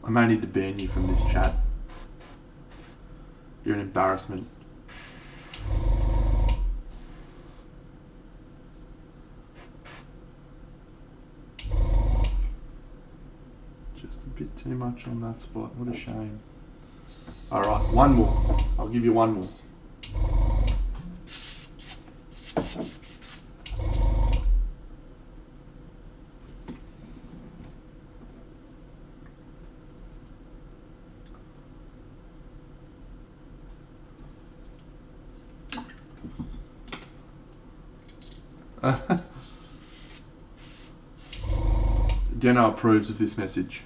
I may need to ban you from this chat. You're an embarrassment. Just a bit too much on that spot. What a shame. Alright, one more. I'll give you one more. Jenna approves of this message.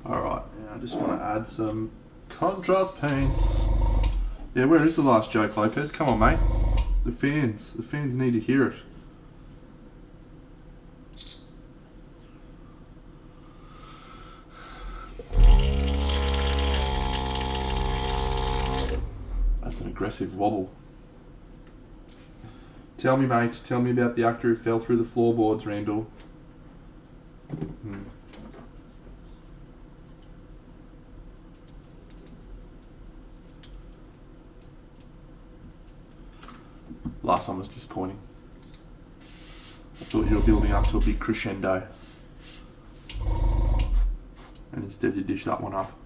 Alright, now I just want to add some contrast paints. Yeah, where is the last joke, Lopez? Come on, mate. The fans need to hear it. That's an aggressive wobble. Tell me, mate, tell me about the actor who fell through the floorboards, Randall. Last one was disappointing. I thought you were building up to a big crescendo. And instead you dish that one up.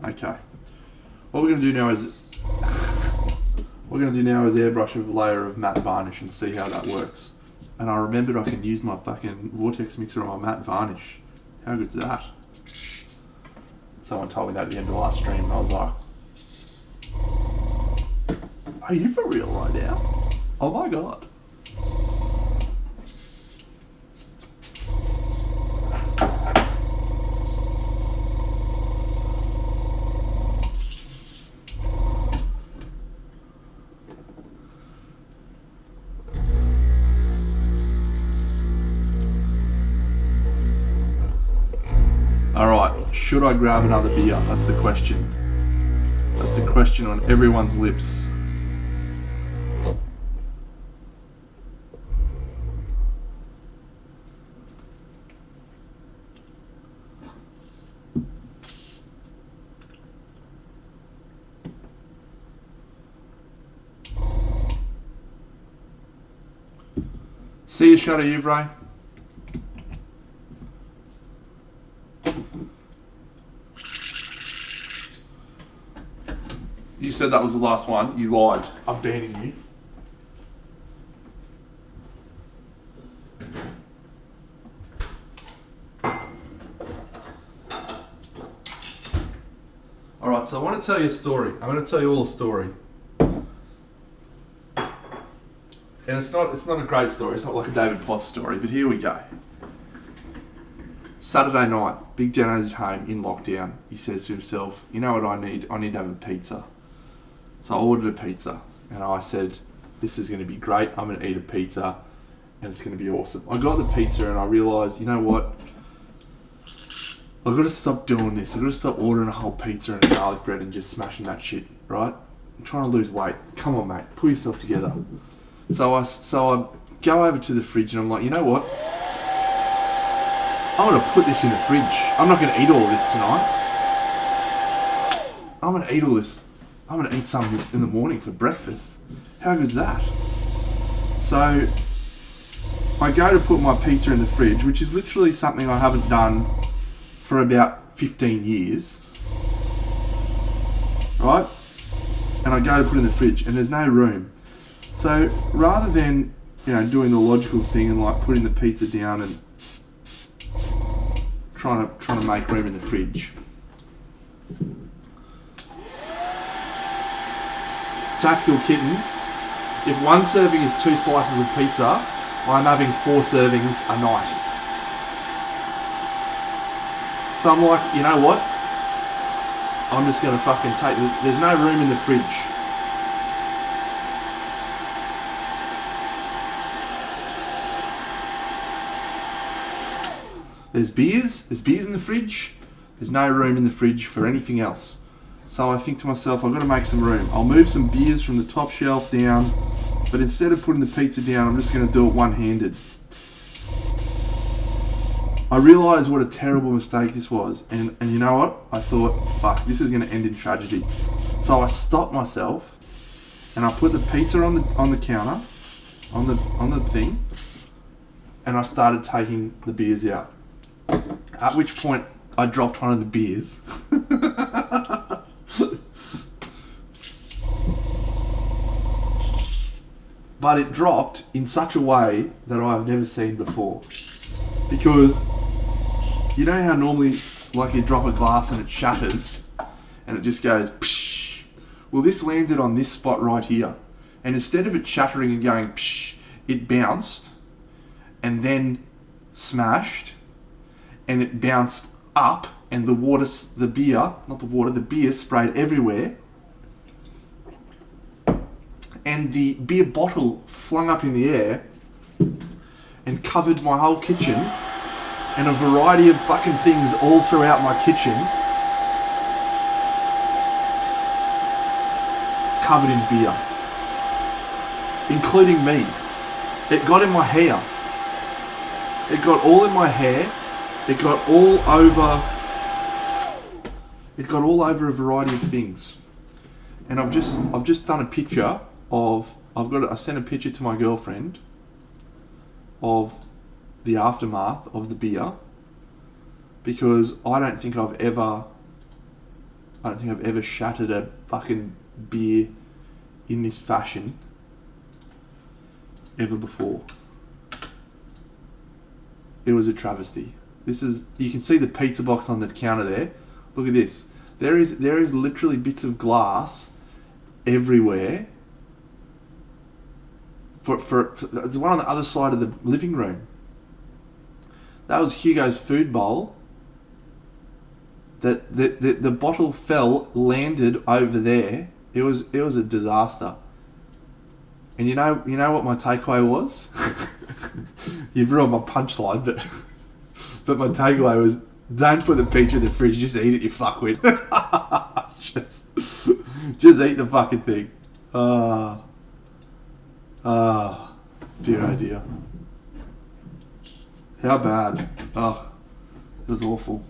Okay. What we're going to do now is airbrush a layer of matte varnish and see how that works. And I remembered I can use my fucking vortex mixer on my matte varnish. How good's that? Someone told me that at the end of the last stream, and I was like, are you for real right now? Oh my god. Alright, should I grab another beer? That's the question. That's the question on everyone's lips. See you, Shadow Uvray. You said that was the last one. You lied. I'm banning you. Alright, so I want to tell you a story. I'm going to tell you all a story. And it's not a great story. It's not like a David Potts story, but here we go. Saturday night, Big Dano's at home in lockdown. He says to himself, you know what I need? I need to have a pizza. So I ordered a pizza, and I said, this is going to be great. I'm going to eat a pizza, and it's going to be awesome. I got the pizza, and I realised, you know what? I've got to stop doing this. I've got to stop ordering a whole pizza and a garlic bread and just smashing that shit, right? I'm trying to lose weight. Come on, mate. Pull yourself together. So I go over to the fridge, and I'm like, you know what? I'm going to put this in the fridge. I'm not going to eat all of this tonight. I'm going to eat all this. I'm going to eat some in the morning for breakfast. How good's that? So I go to put my pizza in the fridge, which is literally something I haven't done for about 15 years. Right? And I go to put it in the fridge, and there's no room. So rather than, doing the logical thing and like putting the pizza down and trying to make room in the fridge, Tactical Kitten, if one serving is 2 slices of pizza, I'm having 4 servings a night. So I'm like, you know what? I'm just going to fucking take it. There's no room in the fridge. There's beers in the fridge. There's no room in the fridge for anything else. So I think to myself, I've got to make some room. I'll move some beers from the top shelf down, but instead of putting the pizza down, I'm just going to do it one-handed. I realised what a terrible mistake this was, and you know what? I thought, fuck, this is going to end in tragedy. So I stopped myself, and I put the pizza on the counter, on the thing, and I started taking the beers out. At which point, I dropped one of the beers. But it dropped in such a way that I've never seen before. Because, you know how normally, like you drop a glass and it shatters, and it just goes, psh. Well, this landed on this spot right here. And instead of it shattering and going, psh, it bounced, and then smashed, and it bounced up, and the beer sprayed everywhere. And the beer bottle flung up in the air and covered my whole kitchen and a variety of fucking things all throughout my kitchen, covered in beer, including me. It got in my hair. It got all in my hair. It got all over a variety of things. And I've just done a picture of, I sent a picture to my girlfriend of the aftermath of the beer, because I don't think I've ever shattered a fucking beer in this fashion ever before. It was a travesty. You can see the pizza box on the counter there. Look at this. There is literally bits of glass everywhere. For there's one on the other side of the living room. That was Hugo's food bowl. That the bottle fell, landed over there. It was a disaster. And you know what my takeaway was? You've ruined my punchline, but my takeaway was, don't put the pizza in the fridge, just eat it, you fuckwit. just eat the fucking thing. Dear oh dear. How bad? Oh, it was awful.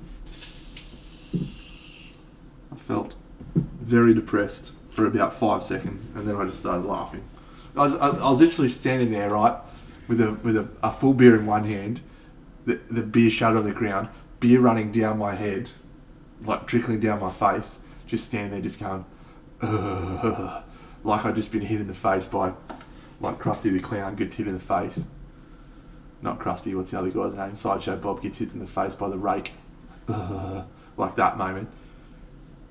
I felt very depressed for about 5 seconds, and then I just started laughing. I was literally standing there, right, with a full beer in one hand, the beer shattered on the ground, beer running down my head, like trickling down my face, just standing there just going, ugh, like I'd just been hit in the face by, like Krusty the Clown gets hit in the face. Not Krusty, what's the other guy's name? Sideshow Bob gets hit in the face by the rake. Ugh, like that moment.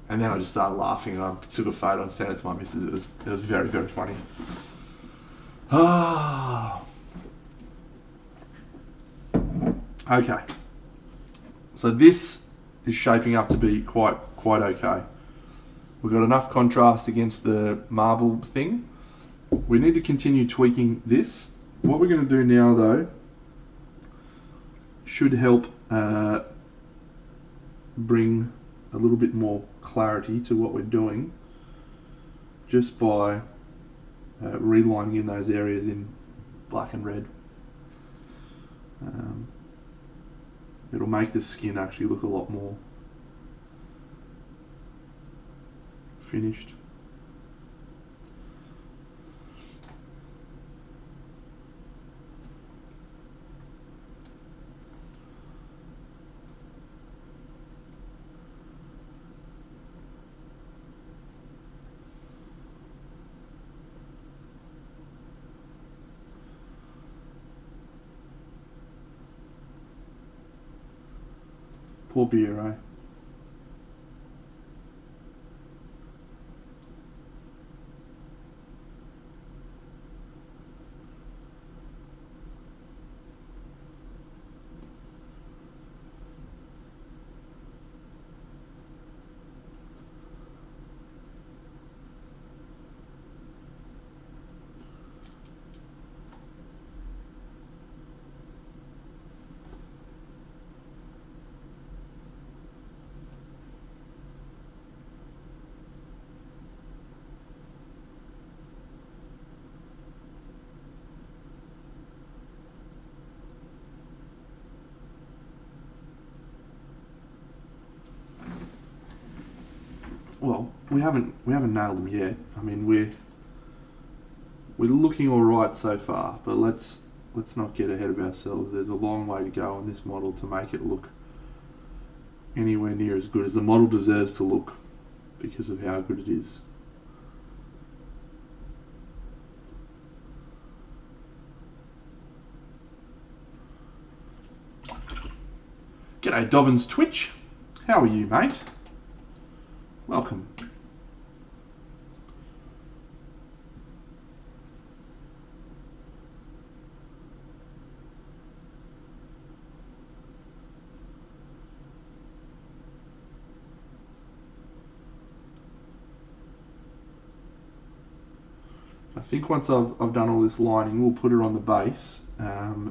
And then I just started laughing, and I took a photo and sent it to my missus. It was very, very funny. Okay. So this is shaping up to be quite okay. We've got enough contrast against the marble thing. We need to continue tweaking this. What we're going to do now, though, should help bring a little bit more clarity to what we're doing, just by relining in those areas in black and red. It'll make the skin actually look a lot more finished. Poor beer, eh? Well, we haven't nailed them yet. I mean, we're looking all right so far, but let's not get ahead of ourselves. There's a long way to go on this model to make it look anywhere near as good as the model deserves to look, because of how good it is. G'day Dovins Twitch, how are you, mate? Welcome. I think once I've done all this lining, we'll put her on the base,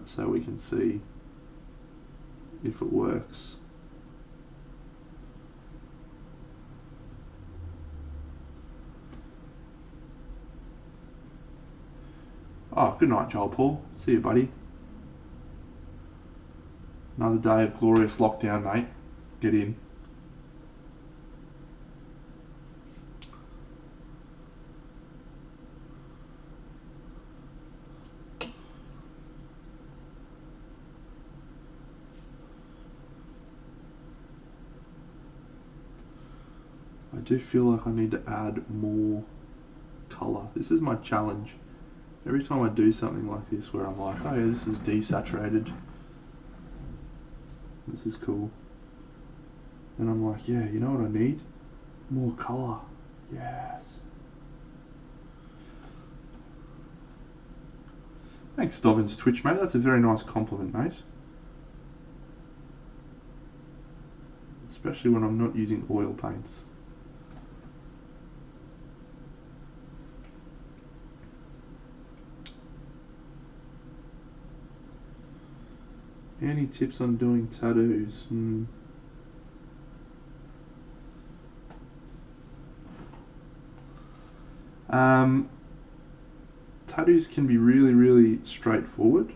so we can see if it works. Oh, good night, Joel Paul. See you, buddy. Another day of glorious lockdown, mate. Get in. I do feel like I need to add more colour. This is my challenge. Every time I do something like this where I'm like, oh yeah, this is desaturated, this is cool, And I'm like, yeah, you know what I need? More colour. Yes. Thanks, Dovin's Twitch, mate. That's a very nice compliment, mate. Especially when I'm not using oil paints. Any tips on doing tattoos? Tattoos can be really, really straightforward.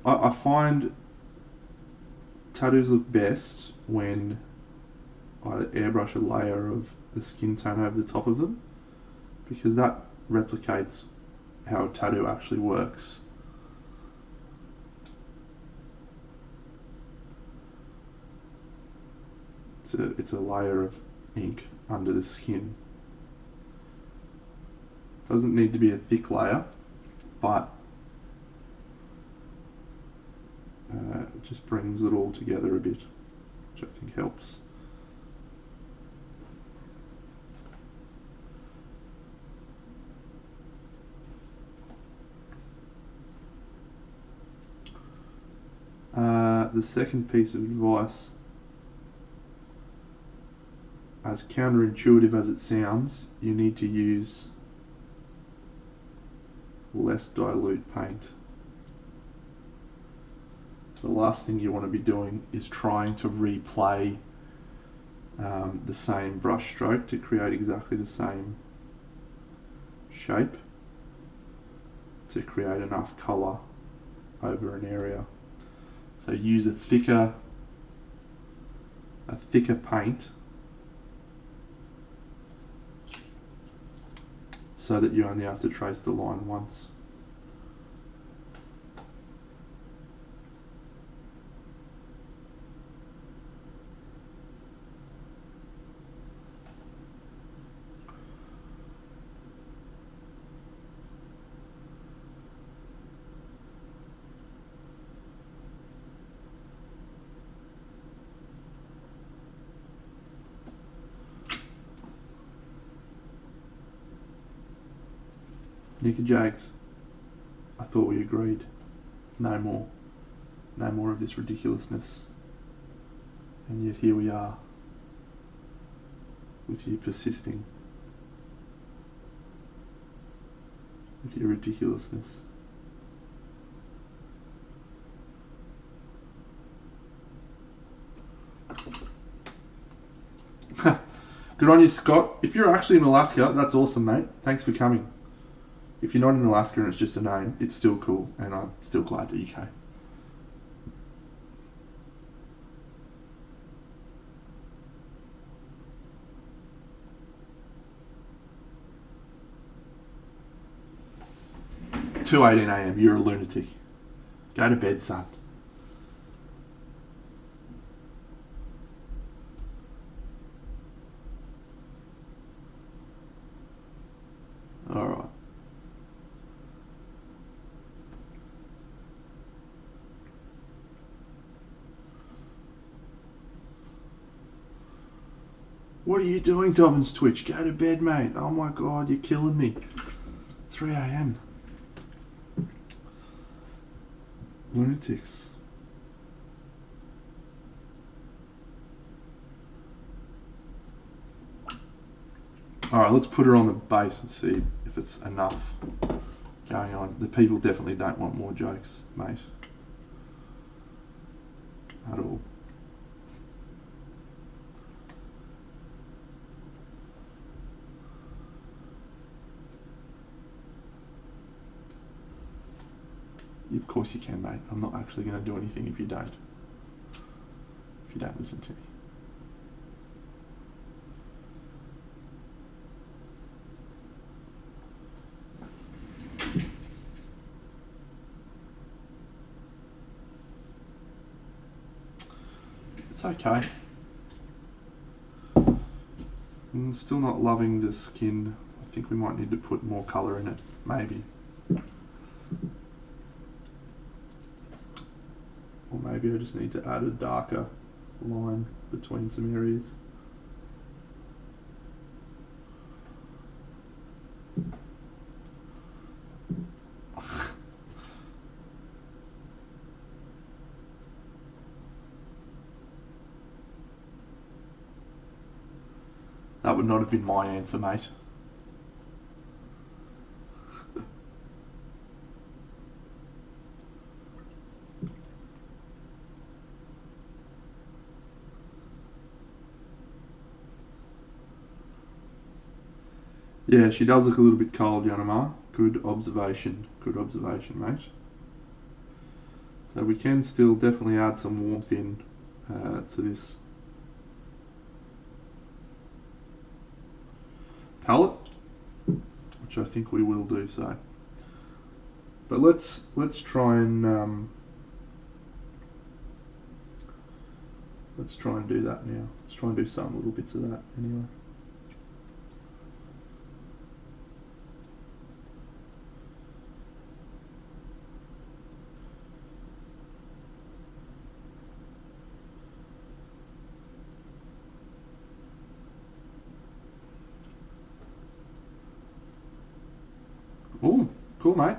I find tattoos look best when I airbrush a layer of the skin tone over the top of them, because that replicates how a tattoo actually works. It's a layer of ink under the skin. Doesn't need to be a thick layer, but it just brings it all together a bit, which I think helps. The second piece of advice, as counterintuitive as it sounds, you need to use less dilute paint. The last thing you want to be doing is trying to replay the same brush stroke to create exactly the same shape to create enough colour over an area. So use a thicker paint so that you only have to trace the line once. Nicky Jags, I thought we agreed. No more. No more of this ridiculousness. And yet here we are, with you persisting with your ridiculousness. Good on you, Scott. If you're actually in Alaska, that's awesome, mate. Thanks for coming. If you're not in Alaska and it's just a name, it's still cool, and I'm still glad that you came. (2:18 a.m). You're a lunatic. Go to bed, son. All right. What are you doing, Dovin's Twitch? Go to bed, mate. Oh my god, you're killing me. 3 a.m. Lunatics. Alright, let's put her on the base and see if it's enough going on. The people definitely don't want more jokes, mate. At all. Of course you can, mate. I'm not actually going to do anything if you don't. If you don't listen to me. It's okay. I'm still not loving the skin. I think we might need to put more colour in it, maybe. Or maybe I just need to add a darker line between some areas. That would not have been my answer, mate. Yeah, she does look a little bit cold, Yanamar. Good observation. Good observation, mate. So we can still definitely add some warmth in to this palette, which I think we will do so. But let's try and do that now. Let's try and do some little bits of that anyway. Oh, cool, mate.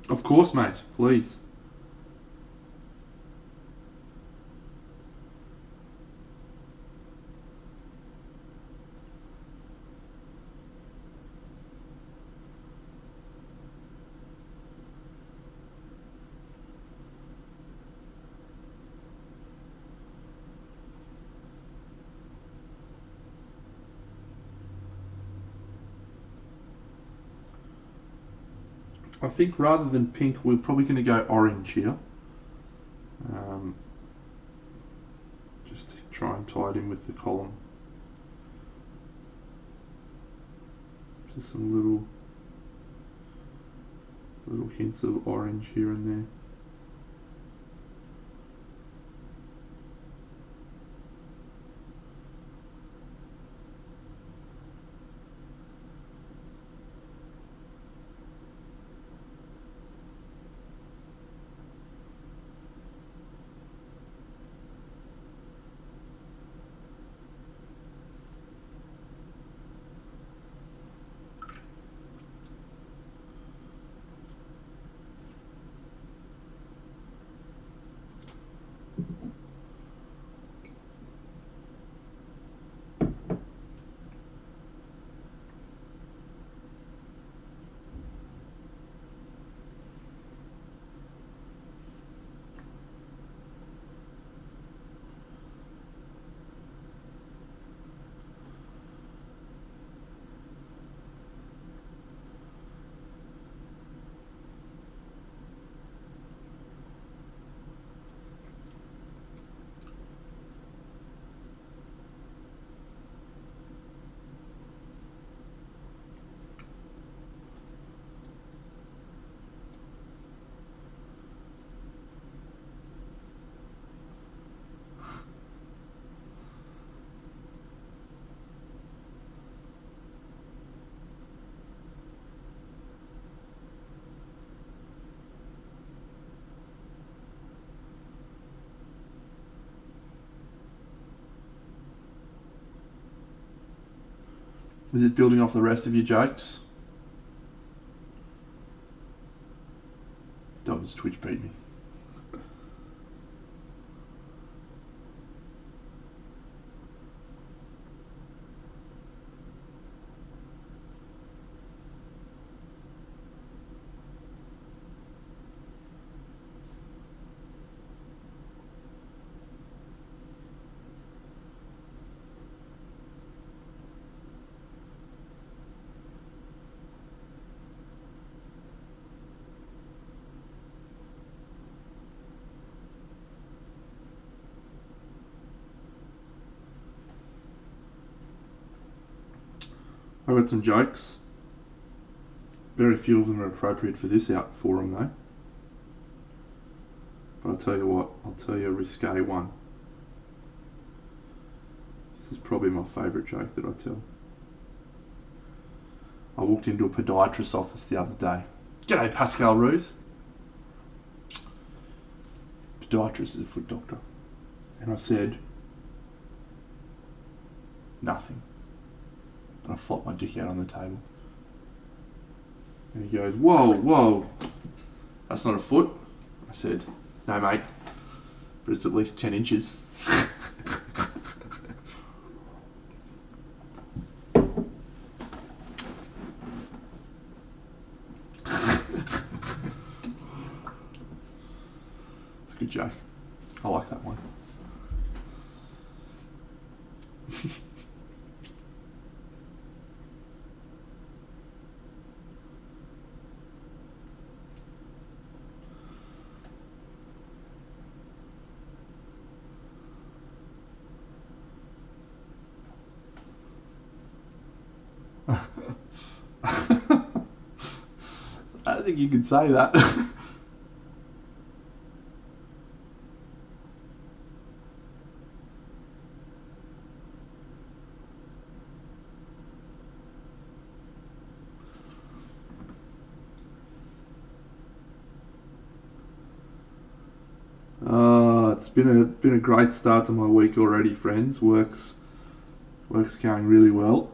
Of course, mate. Please. I think rather than pink, we're probably going to go orange here. Just to try and tie it in with the column. Just some little hints of orange here and there. Is it building off the rest of your jokes? Dogs Twitch beat me. I've got some jokes. Very few of them are appropriate for this out forum though. But I'll tell you what, I'll tell you a risque one. This is probably my favourite joke that I tell. I walked into a podiatrist's office the other day. G'day Pascal Ruse. Podiatrist is a foot doctor. And I said, nothing. And I flopped my dick out on the table. And he goes, whoa, that's not a foot. I said, no mate, but it's at least 10 inches. It's a good joke. I like that one. I don't think you could say that. It's been a great start to my week already, friends. Work's going really well.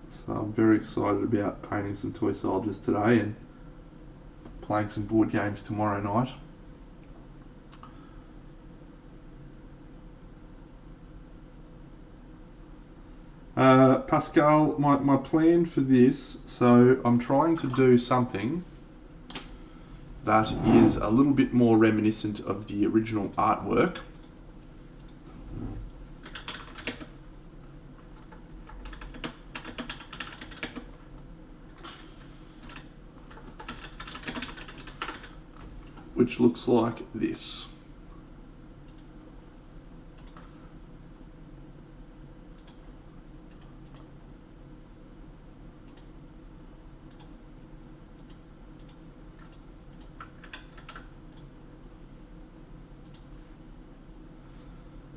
So I'm very excited about painting some toy soldiers today and playing some board games tomorrow night. Pascal, my plan for this, so I'm trying to do something that is a little bit more reminiscent of the original artwork. Which looks like this.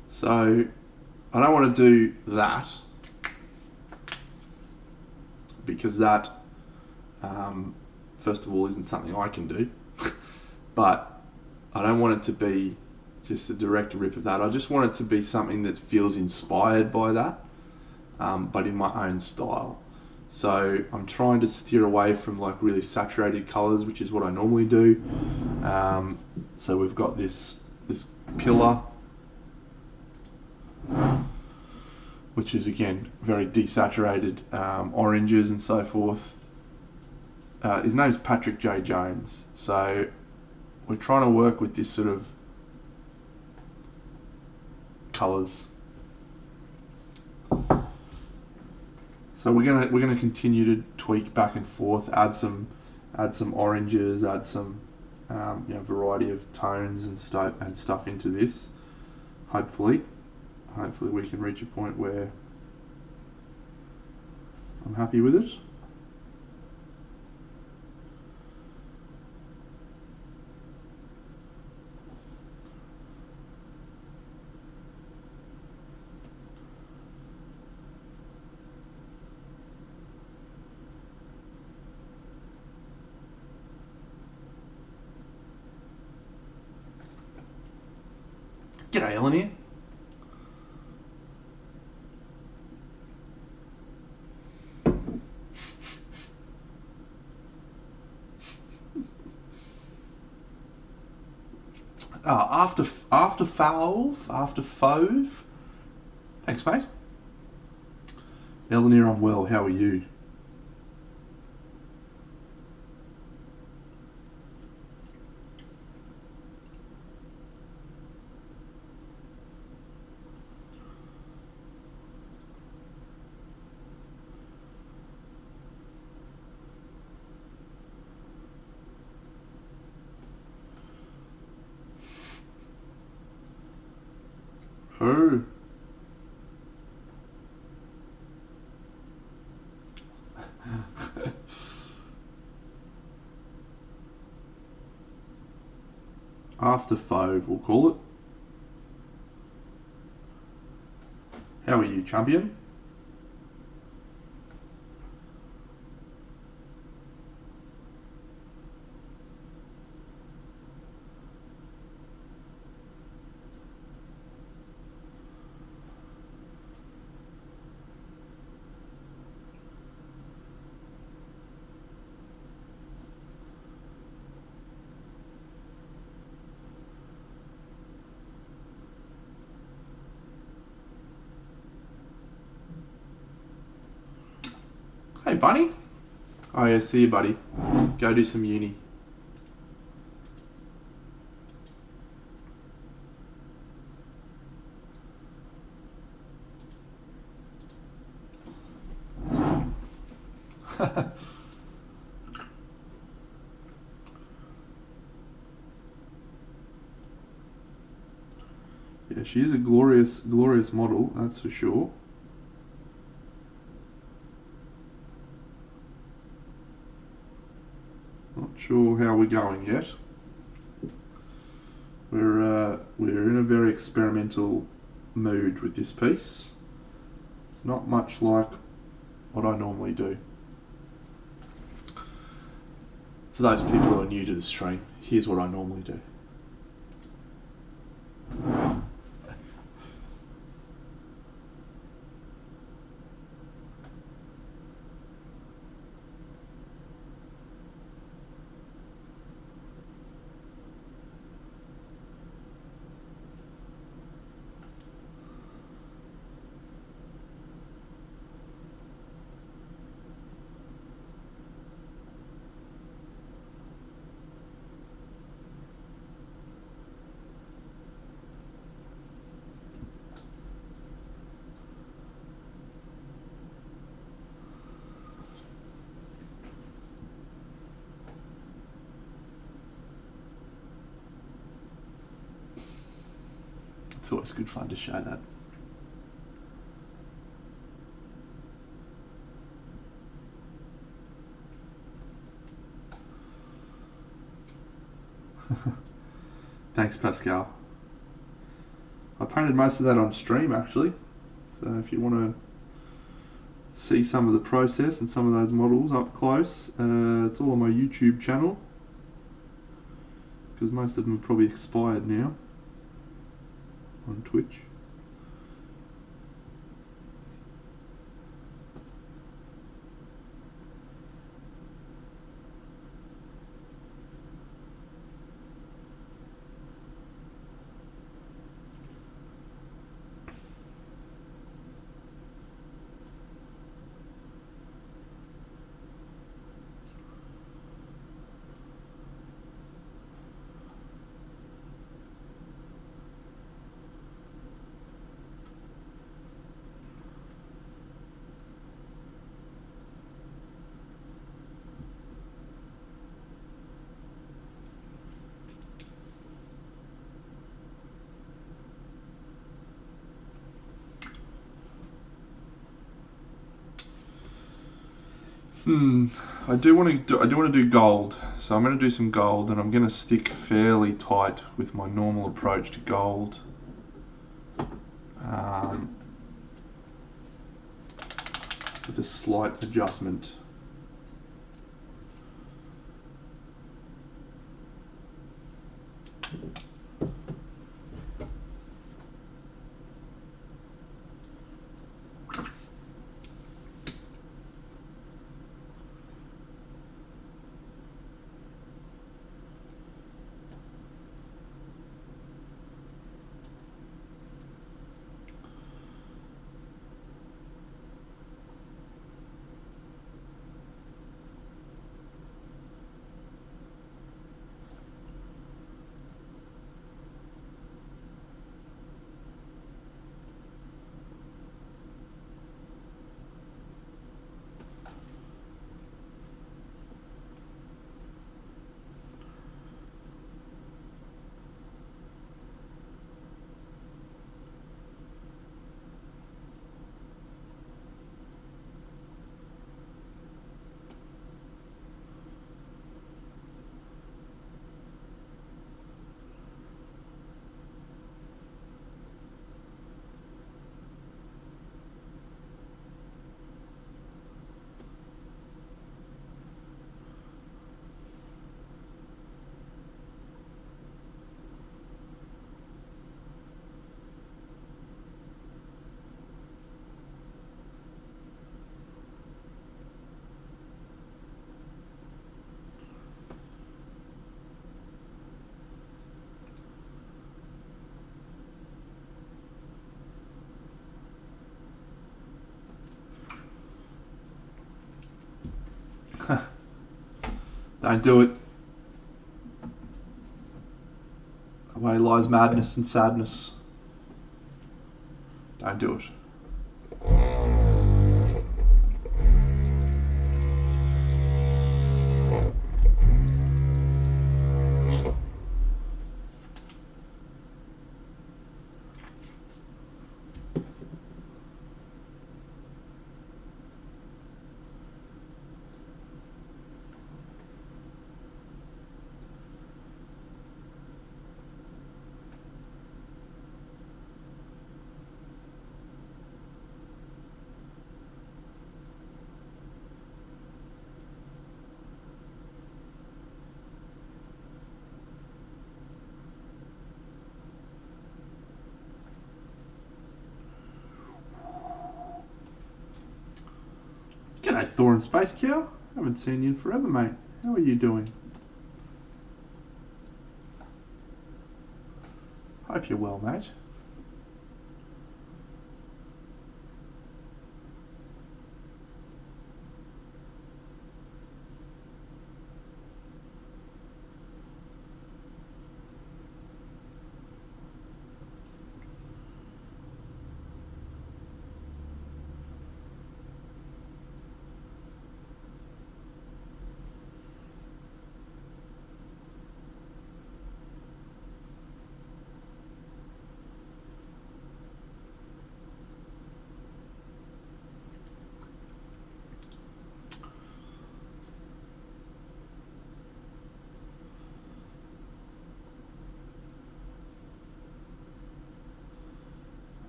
So I don't want to do that because that, first of all, isn't something I can do. But I don't want it to be just a direct rip of that. I just want it to be something that feels inspired by that, but in my own style. So I'm trying to steer away from like really saturated colours, which is what I normally do. So we've got this pillar, which is again very desaturated, oranges and so forth. His name's Patrick J. Jones. So we're trying to work with this sort of colours. So we're gonna continue to tweak back and forth, add some oranges, add some variety of tones and stuff into this. Hopefully we can reach a point where I'm happy with it. G'day, Ellen here. After Fove. Thanks, mate. Eleanor, I'm well. How are you? Who? After Fove, we'll call it. How are you, champion? Hey, Bunny. Oh, yeah, see you, buddy. Go do some uni. Yeah, she is a glorious, glorious model, that's for sure. Not sure how we're going yet. We're in a very experimental mood with this piece. It's not much like what I normally do. For those people who are new to the stream, here's what I normally do. It's always good fun to show that. Thanks, Pascal. I painted most of that on stream, actually. So if you want to see some of the process and some of those models up close, it's all on my YouTube channel. Because most of them are probably expired now on Twitch. I do want to do gold, so I'm going to do some gold, and I'm going to stick fairly tight with my normal approach to gold. With a slight adjustment. Don't do it. Away lies madness and sadness. Don't do it. G'day, Thor and Space Cow. Haven't seen you in forever, mate. How are you doing? Hope you're well, mate.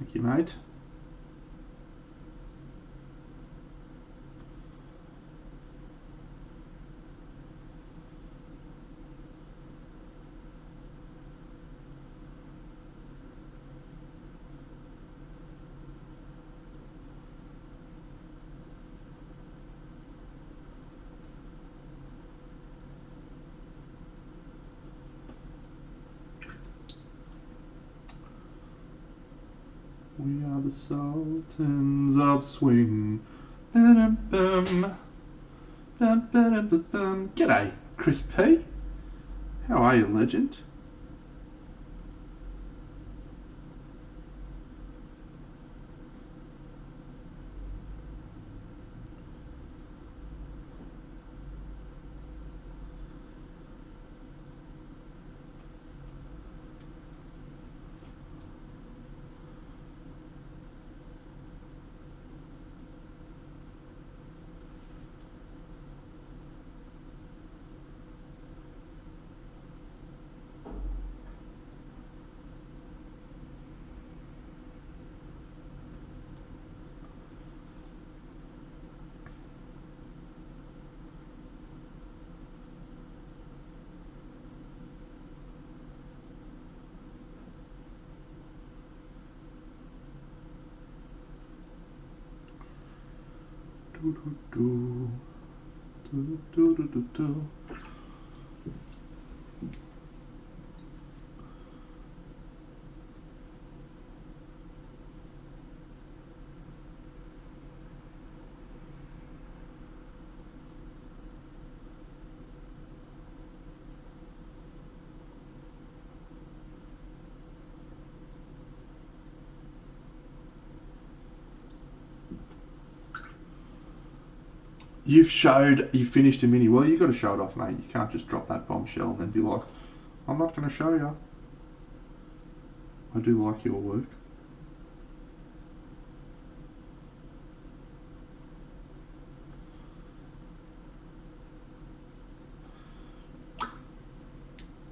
Thank you, mate. We are the Sultans of Swing. G'day, Chris P. How are you, legend? You finished a mini. Well, you got to show it off, mate. You can't just drop that bombshell and then be like, I'm not going to show you. I do like your work.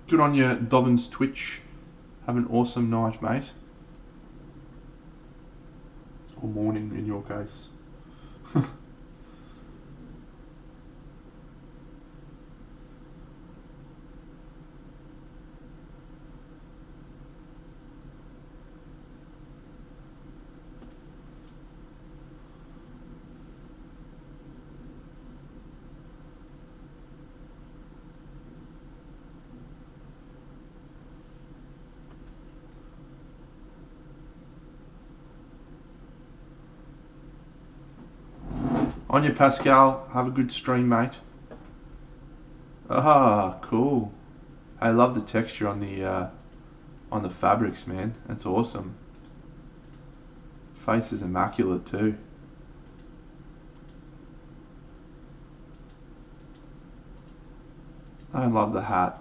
Good on you, Dovin's Twitch. Have an awesome night, mate. Or morning in your case. On you, Pascal. Have a good stream, mate. Ah, cool. I love the texture on the fabrics, man. That's awesome. Face is immaculate too. I love the hat.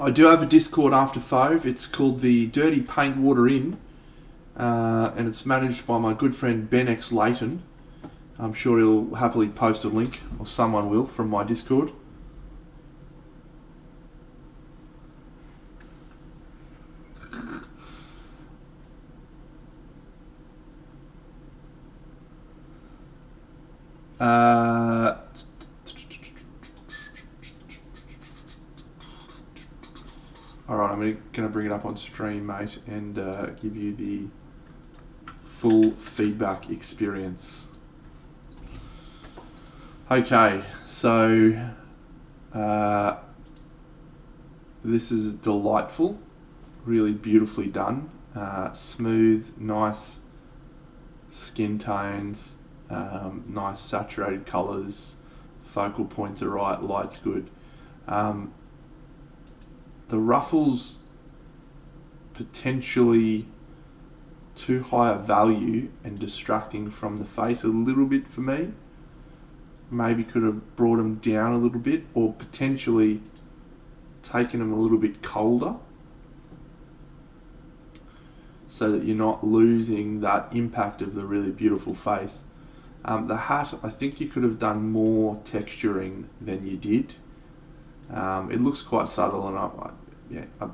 I do have a Discord after 5. It's called the Dirty Paint Water Inn, and it's managed by my good friend Ben X Layton. I'm sure he'll happily post a link, or someone will, from my Discord. Uh, Alright, I'm going to bring it up on stream, mate, and give you the full feedback experience. Okay, so this is delightful, really beautifully done. Smooth, nice skin tones, nice saturated colours, focal points are right, light's good. The ruffles potentially too high a value and distracting from the face a little bit for me. Maybe could have brought them down a little bit, or potentially taken them a little bit colder, so that you're not losing that impact of the really beautiful face. The hat, I think you could have done more texturing than you did. It looks quite subtle, and I've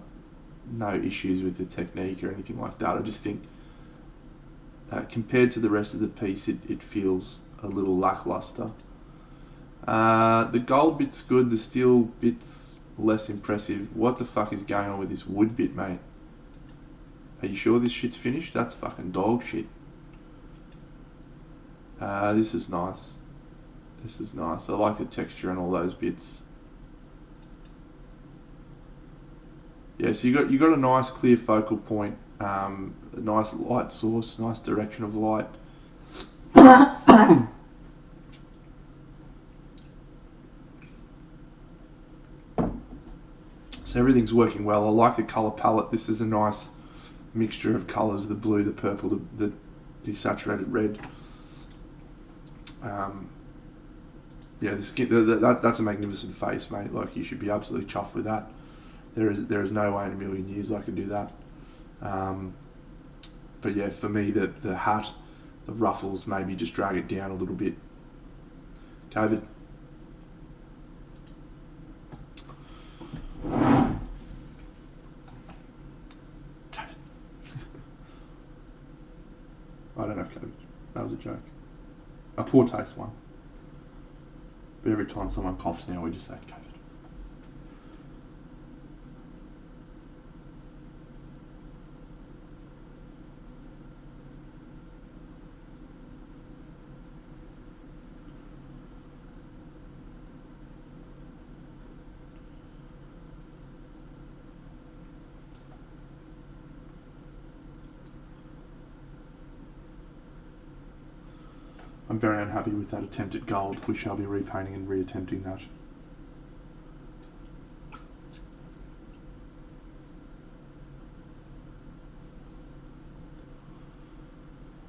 no issues with the technique or anything like that. I just think compared to the rest of the piece, it feels a little lackluster. The gold bit's good, the steel bit's less impressive. What the fuck is going on with this wood bit, mate? Are you sure this shit's finished? That's fucking dog shit. This is nice. This is nice. I like the texture and all those bits. Yeah, so you got a nice clear focal point, a nice light source, nice direction of light. So everything's working well. I like the colour palette. This is a nice mixture of colours, the blue, the purple, the desaturated red. Yeah, that's a magnificent face, mate. Like, you should be absolutely chuffed with that. There is no way in a million years I can do that. But yeah, for me, the hat, the ruffles, maybe just drag it down a little bit. COVID. I don't have COVID. That was a joke. A poor taste one. But every time someone coughs now, we just say COVID. I'm very unhappy with that attempt at gold. We shall be repainting and reattempting that.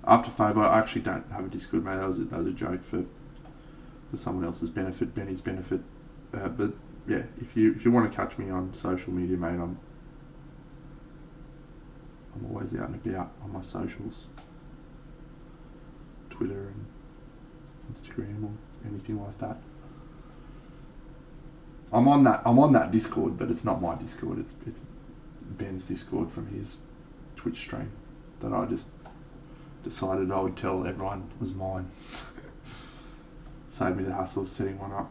After 5, I actually don't have a Discord, mate. That was a joke for someone else's benefit, Benny's benefit. But yeah, if you want to catch me on social media, mate, I'm always out and about on my socials, Twitter and Instagram or anything like that. I'm on that Discord, but it's not my Discord. It's Ben's Discord from his Twitch stream that I just decided I would tell everyone was mine. Save me the hassle of setting one up.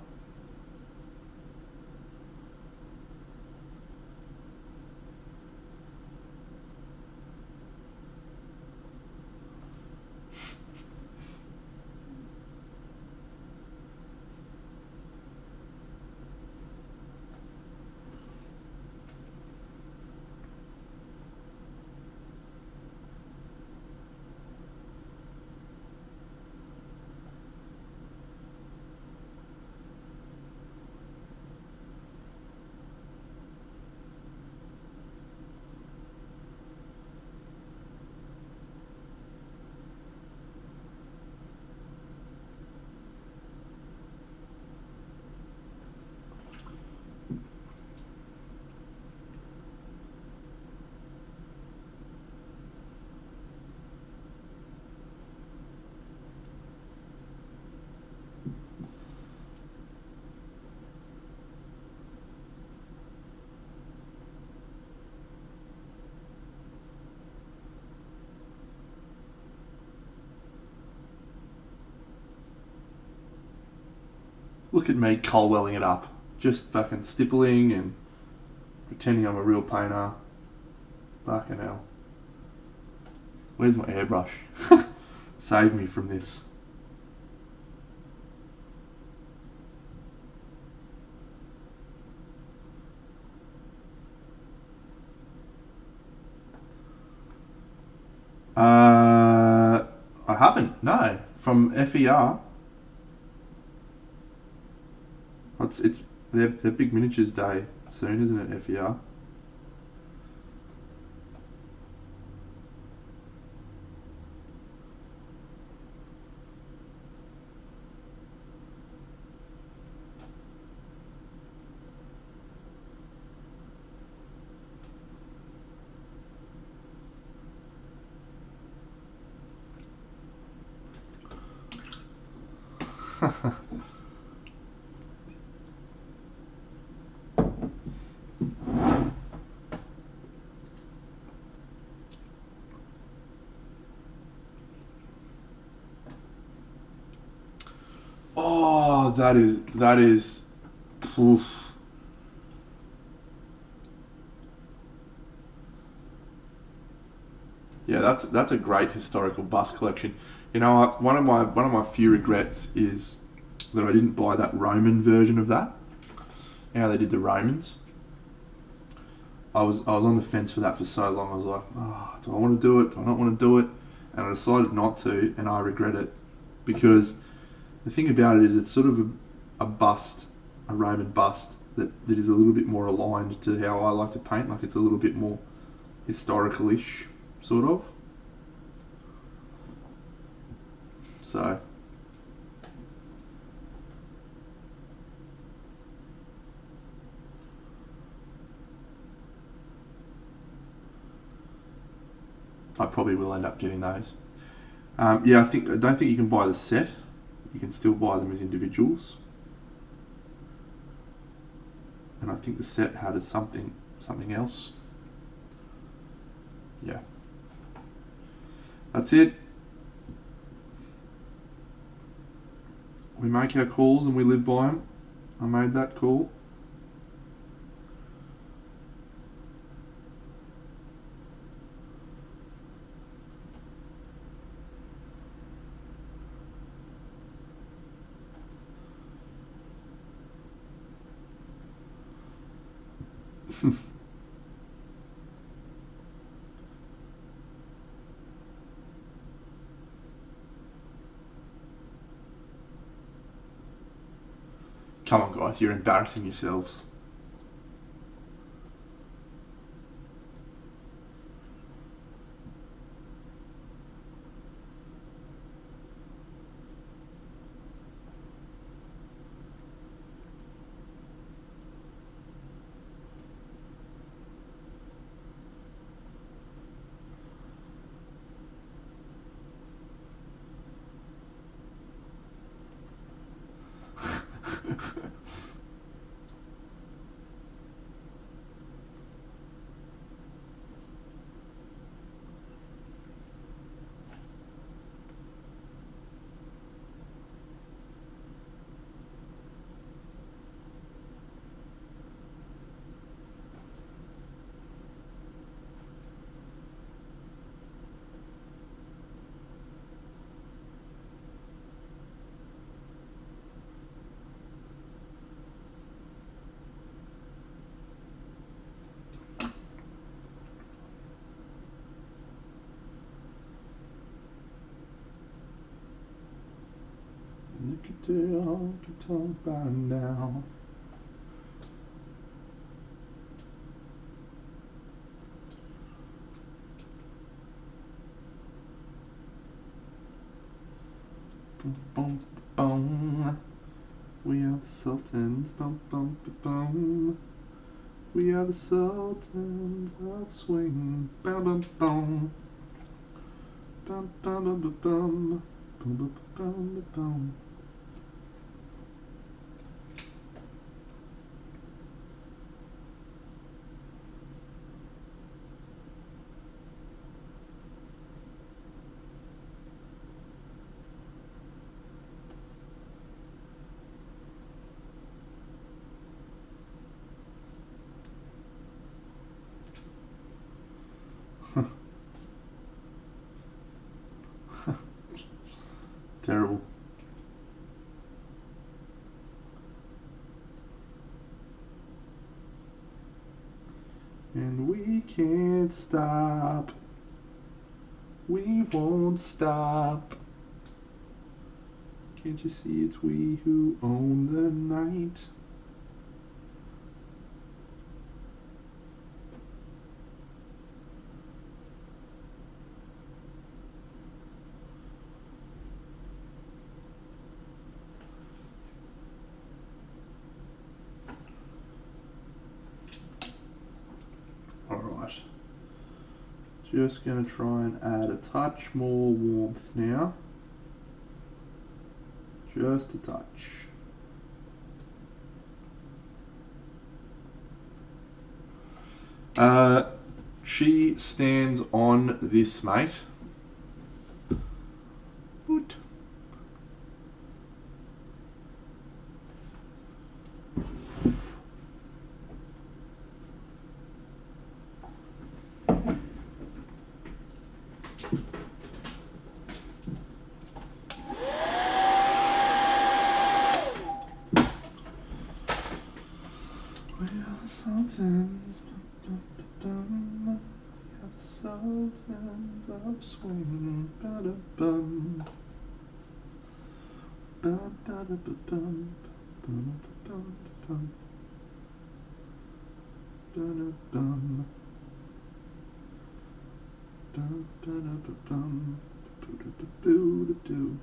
Look at me Colwelling it up. Just fucking stippling and pretending I'm a real painter. Fucking hell. Where's my airbrush? Save me from this. I haven't, no. From FER. It's their Big Miniatures Day soon, isn't it, FER? Oh, that is. Oof. Yeah, that's a great historical bust collection. You know, one of my few regrets is that I didn't buy that Roman version of that. You know, they did the Romans. I was on the fence for that for so long. I was like, oh, do I want to do it? Do I not want to do it? And I decided not to, and I regret it because the thing about it is it's sort of a bust, a Roman bust that is a little bit more aligned to how I like to paint. Like it's a little bit more historical-ish, sort of. So I probably will end up getting those. Yeah, I don't think you can buy the set. You can still buy them as individuals. And I think the set had something else. Yeah. That's it. We make our calls and we live by them. I made that call. Come on, guys, you're embarrassing yourselves. Look at the honky tonk by now. Boom, boom, boom. We are the Sultans. Bum, bum, bum. We are the Sultans of Swing. Bum, bum, bum. Bum, bum, bum, bum, bum. Bum, bum, bum, bum. Terrible. And we can't stop. We won't stop. Can't you see it's we who own the night? Alright. Just going to try and add a touch more warmth now. Just a touch. She stands on this, mate. Boot. We are the Sultans. We are the Sultans of swing. Ba-da-bum. Ba-da-ba-bum. Ba-da-ba-bum. Ba-da-bum. Ba-da-ba-bum. Ba-da-ba-boo-da-doo.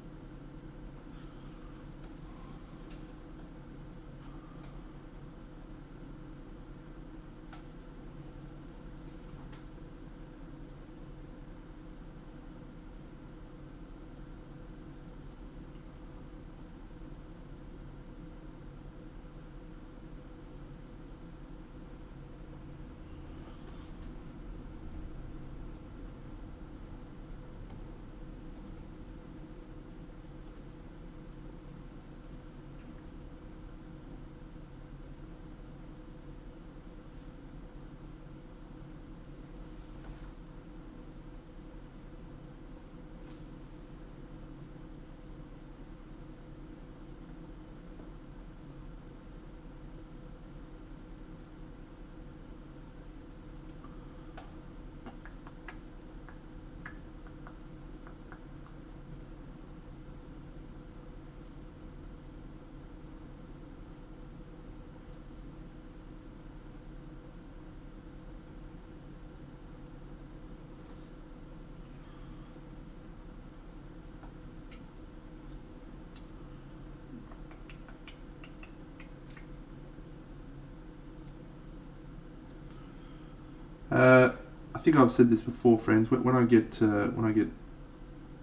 I think I've said this before, friends. When I get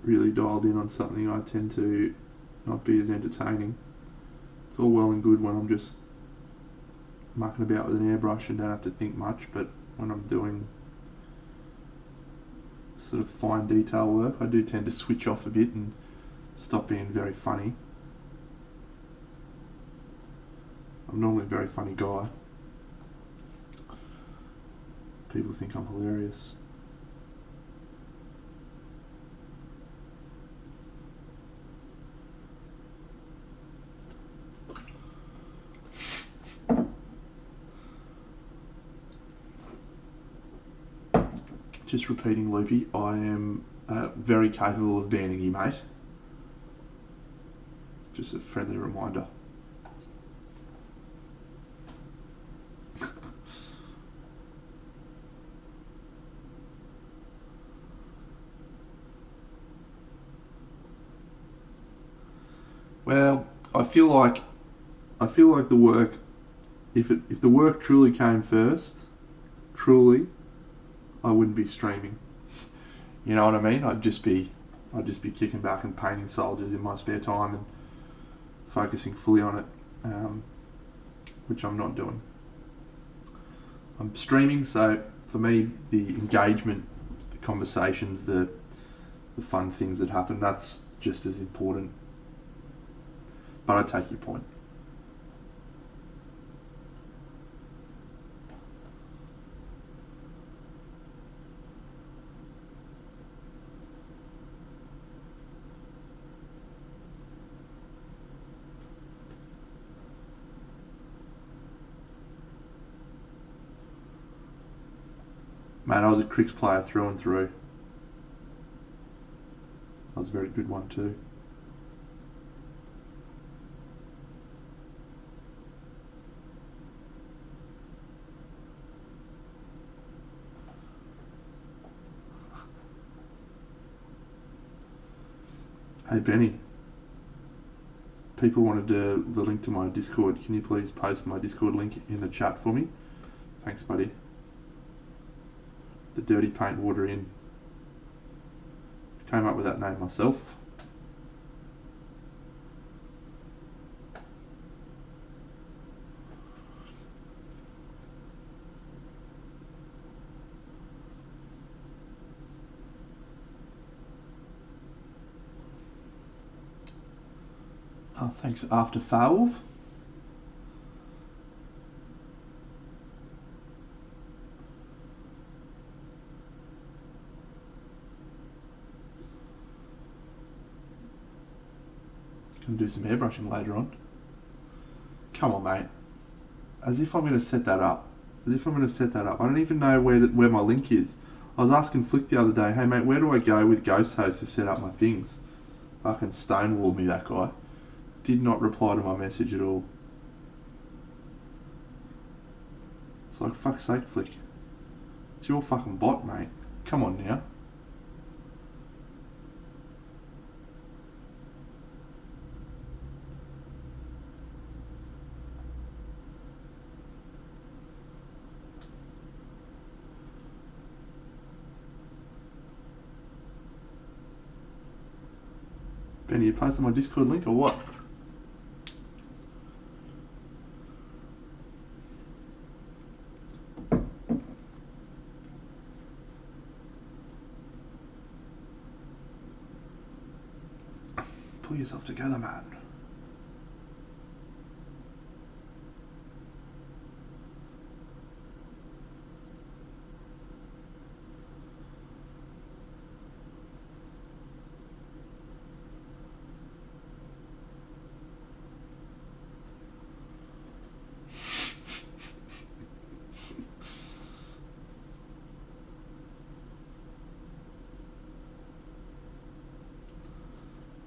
really dialed in on something, I tend to not be as entertaining. It's all well and good when I'm just mucking about with an airbrush and don't have to think much, but when I'm doing sort of fine detail work, I do tend to switch off a bit and stop being very funny. I'm normally a very funny guy. People think I'm hilarious. Just repeating, Loopy, I am very capable of banning you, mate. Just a friendly reminder. Well, I feel like the work, if the work truly came first, I wouldn't be streaming. You know what I mean? I'd just be kicking back and painting soldiers in my spare time and focusing fully on it, which I'm not doing. I'm streaming, so for me, the engagement, the conversations, the fun things that happen, that's just as important. But I take your point. Man, I was a Cricks player through and through. That was a very good one too. Hey Benny, people wanted the link to my Discord. Can you please post my Discord link in the chat for me? Thanks, buddy. The Dirty Paint Water Inn. Came up with that name myself. Oh, thanks, After Valve. Gonna do some airbrushing later on. Come on, mate. As if I'm gonna set that up. I don't even know where my link is. I was asking Flick the other day, hey mate, where do I go with Ghost Host to set up my things? Fucking stonewalled me, that guy. Did not reply to my message at all. It's like, fuck's sake, Flick. It's your fucking bot, mate. Come on now. Benny, you posted my Discord link or what? Pull yourself together, man.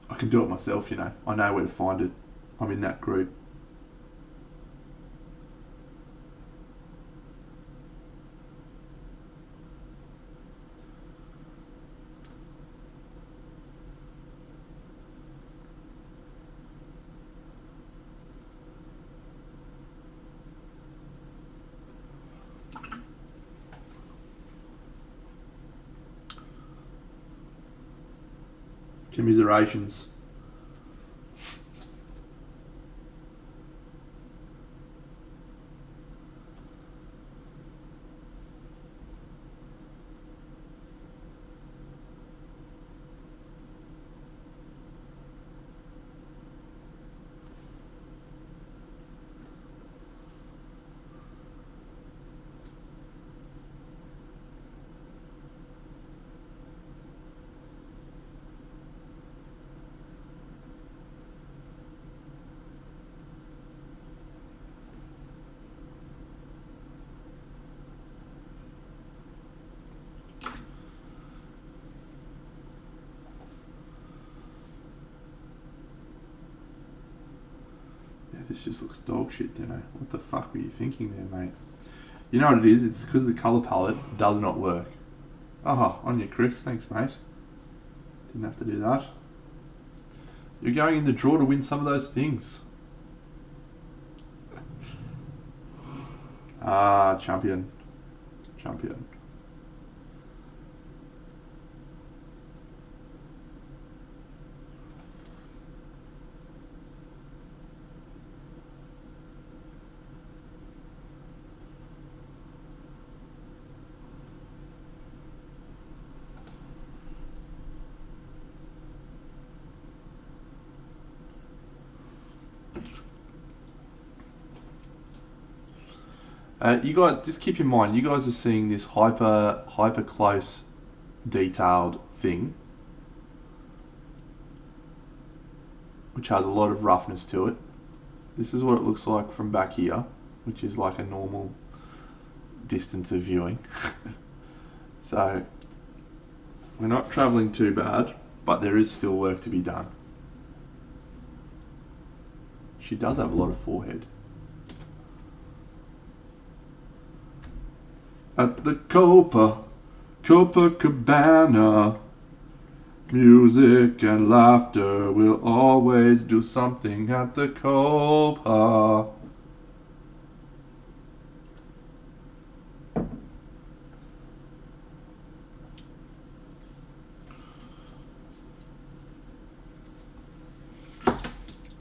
I can do it myself, you know. I know where to find it. I'm in that group. Commiserations. This just looks dog shit, you know. What the fuck were you thinking there, mate? You know what it is? It's because the colour palette does not work. Oh, on you, Chris. Thanks, mate. Didn't have to do that. You're going in the draw to win some of those things. Ah, champion. Champion. You guys, just keep in mind, you guys are seeing this hyper close, detailed thing, which has a lot of roughness to it. This is what it looks like from back here, which is like a normal distance of viewing. So we're not travelling too bad, but there is still work to be done. She does have a lot of forehead. At the Copacabana, music and laughter will always do something at the Copa.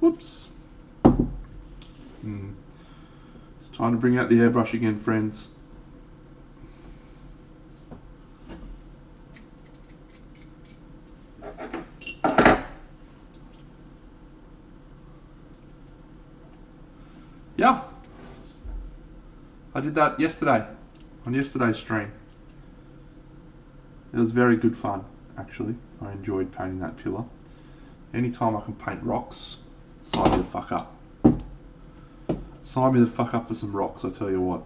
Whoops. It's time to bring out the airbrush again, friends. Yeah, I did that yesterday, on yesterday's stream. It was very good fun, actually. I enjoyed painting that pillar. Anytime I can paint rocks, sign me the fuck up. Sign me the fuck up for some rocks, I tell you what.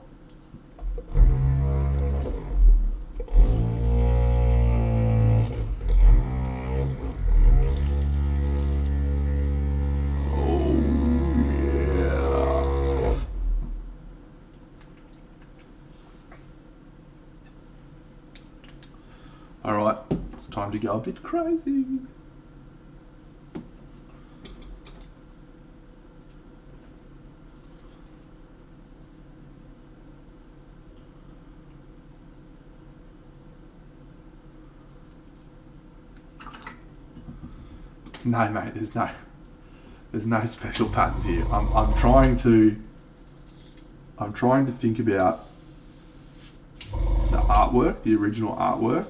Alright, it's time to go a bit crazy. No, mate, there's no special patterns here. I'm trying to think about the artwork, the original artwork,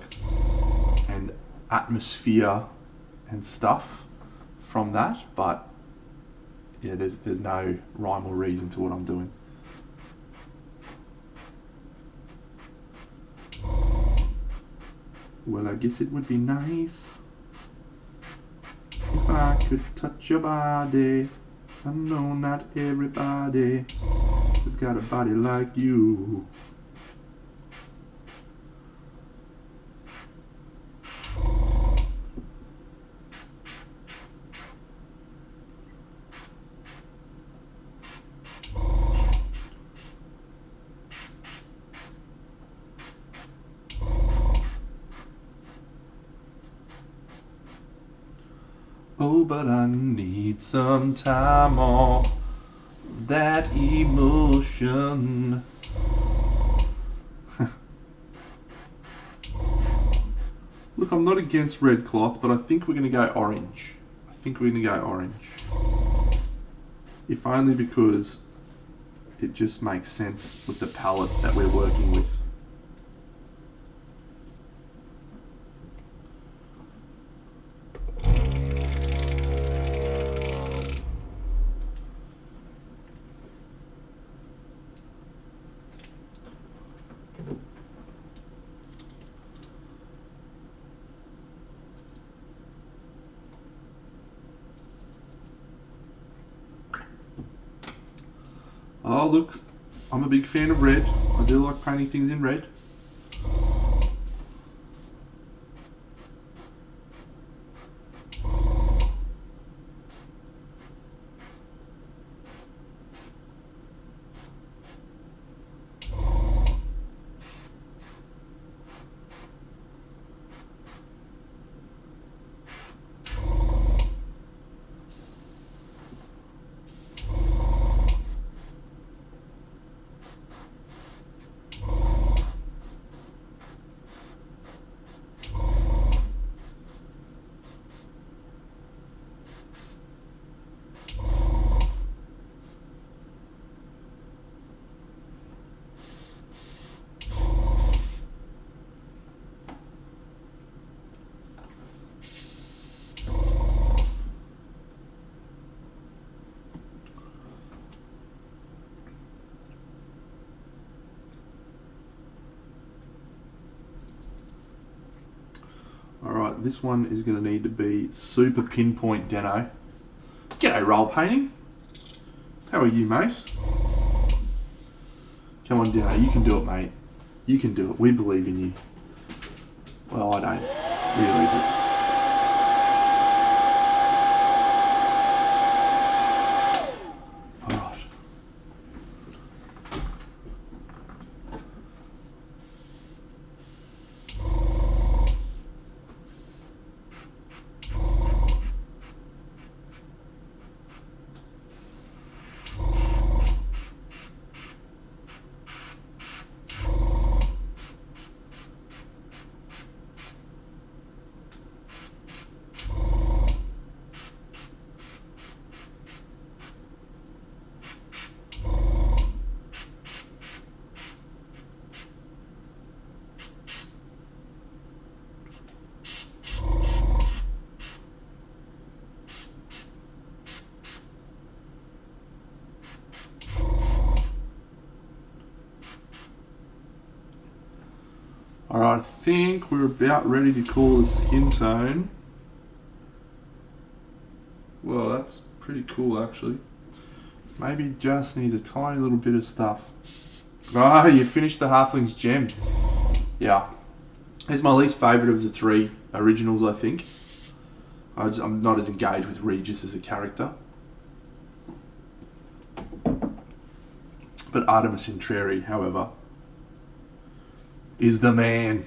and atmosphere and stuff from that, but yeah, there's no rhyme or reason to what I'm doing. Well, I guess it would be nice if I could touch your body. I know not everybody has got a body like you. Oh, but I need some time off that emotion. Look, I'm not against red cloth, but I think we're going to go orange. If only because it just makes sense with the palette that we're working with. Oh look, I'm a big fan of red. I do like painting things in red. Alright, this one is going to need to be super pinpoint deno. G'day roll painting. How are you, mate? Come on, Deno, you can do it, mate. You can do it. We believe in you. Well, I don't really, but alright. Alright, I think we're about ready to call the skin tone. Well, that's pretty cool actually. Maybe just needs a tiny little bit of stuff. Ah, you finished the Halfling's Gem. Yeah. It's my least favourite of the three originals, I think. I'm not as engaged with Regis as a character. But Artemis Entreri, however, is the man.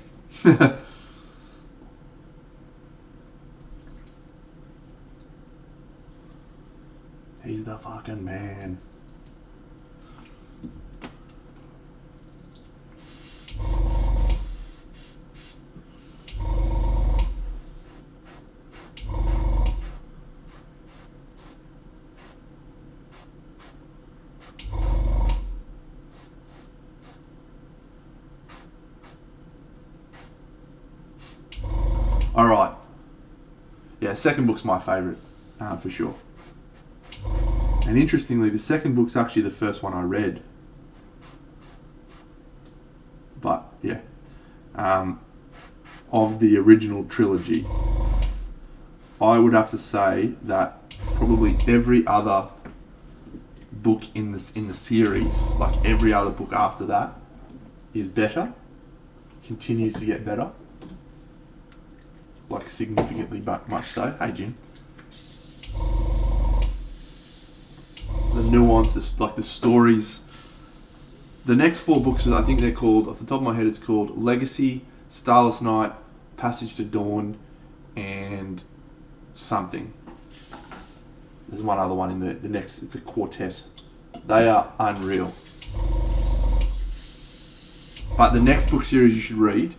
He's the fucking man. Alright. Yeah, second book's my favourite, for sure. And interestingly, the second book's actually the first one I read. But, yeah. Of the original trilogy, I would have to say that probably every other book in the series, like every other book after that, is better. Continues to get better. Like significantly much so. Hey, Jim. The nuance, like the stories. The next four books, I think they're called, off the top of my head, it's called Legacy, Starless Night, Passage to Dawn, and something. There's one other one in the next, it's a quartet. They are unreal. But the next book series you should read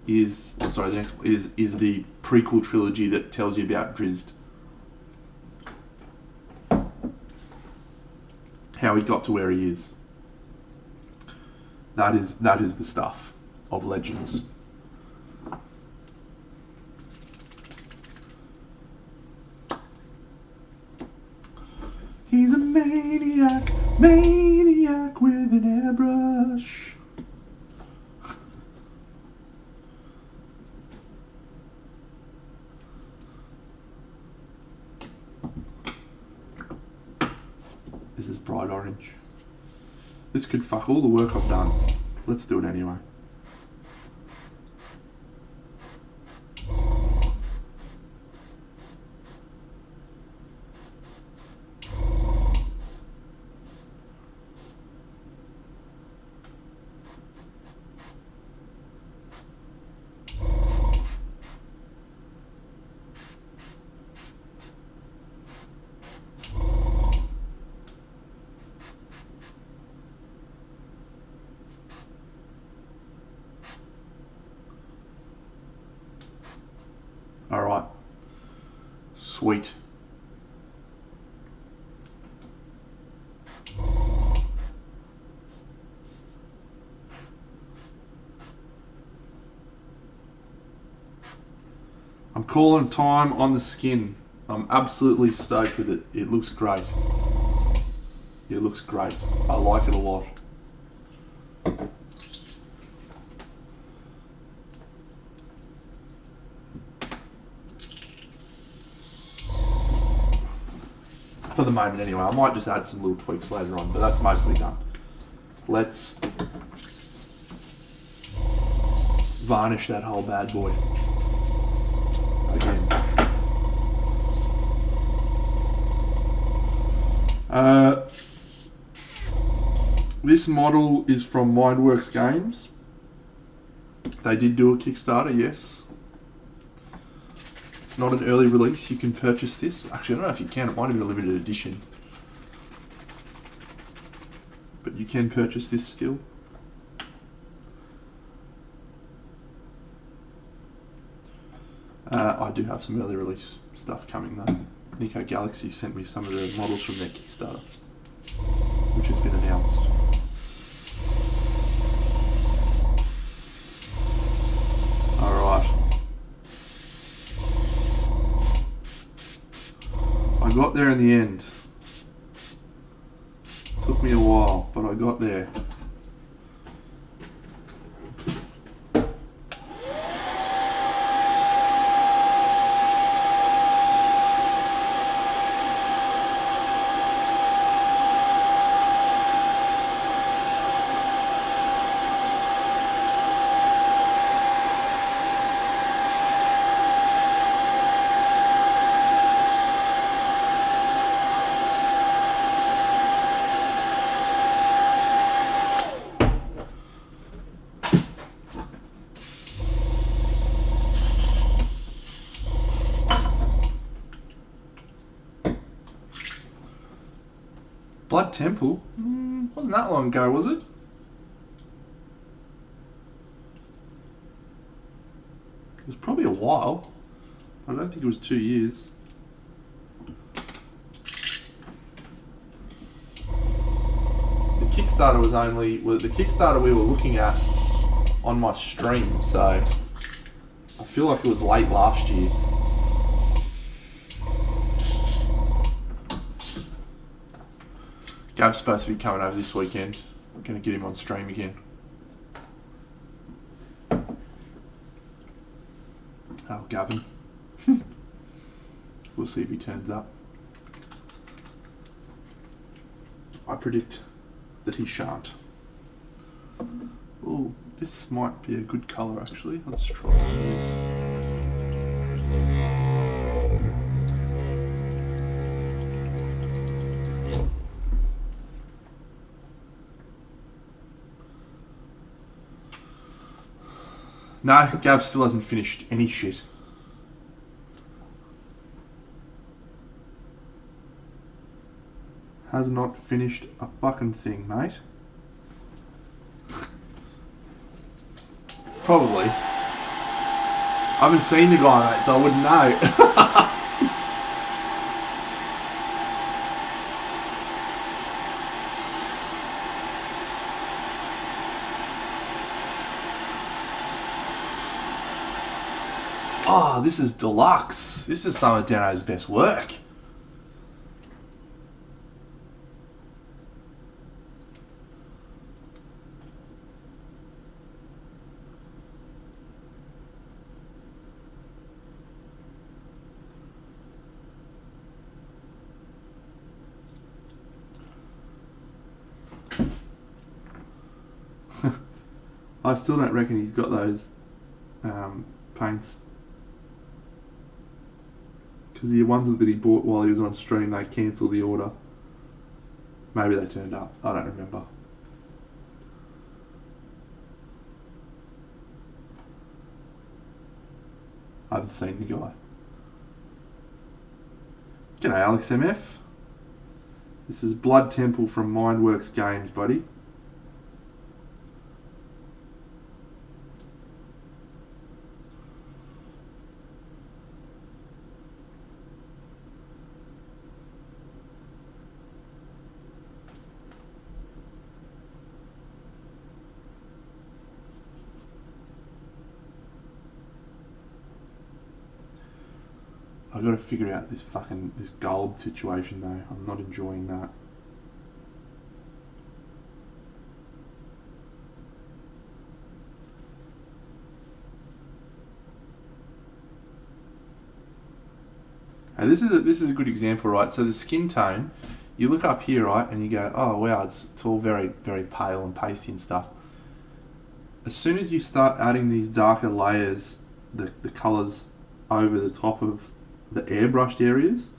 is the prequel trilogy that tells you about Drizzt. How he got to where he is. That is the stuff of Legends. He's a maniac with an airbrush. This is bright orange. This could fuck all the work I've done. Let's do it anyway. Alright. Sweet. I'm calling time on the skin. I'm absolutely stoked with it. It looks great. It looks great. I like it a lot. For the moment anyway. I might just add some little tweaks later on, but that's mostly done. Let's varnish that whole bad boy again. This model is from Mindworks Games. They did do a Kickstarter, yes. It's not an early release. You can purchase this. Actually, I don't know if you can. It might have been a limited edition. But you can purchase this still. I do have some early release stuff coming though. Nico Galaxy sent me some of the models from their Kickstarter, which has been announced. Alright. I got there in the end. Took me a while, but I got there. Blood Temple? Wasn't that long ago, was it? It was probably a while. I don't think it was 2 years. The Kickstarter was the Kickstarter we were looking at on my stream, so I feel like it was late last year. Gav's supposed to be coming over this weekend. I'm going to get him on stream again. Oh, Gavin. We'll see if he turns up. I predict that he shan't. Oh, this might be a good colour actually. Let's try some of this. No, Gav still hasn't finished any shit. Has not finished a fucking thing, mate. Probably. I haven't seen the guy, mate, so I wouldn't know. Oh, this is deluxe. This is some of Dano's best work. I still don't reckon he's got those paints. Because the ones that he bought while he was on stream, they cancelled the order. Maybe they turned up. I don't remember. I haven't seen the guy. G'day, Alex MF. This is Blood Temple from Mindworks Games, buddy. I've got to figure out this gold situation though. I'm not enjoying that. Now this is a good example, right? So the skin tone, you look up here, right, and you go, oh wow, it's all very, very pale and pasty and stuff. as soon as you start adding these darker layers, the colours over the top of the airbrushed areas,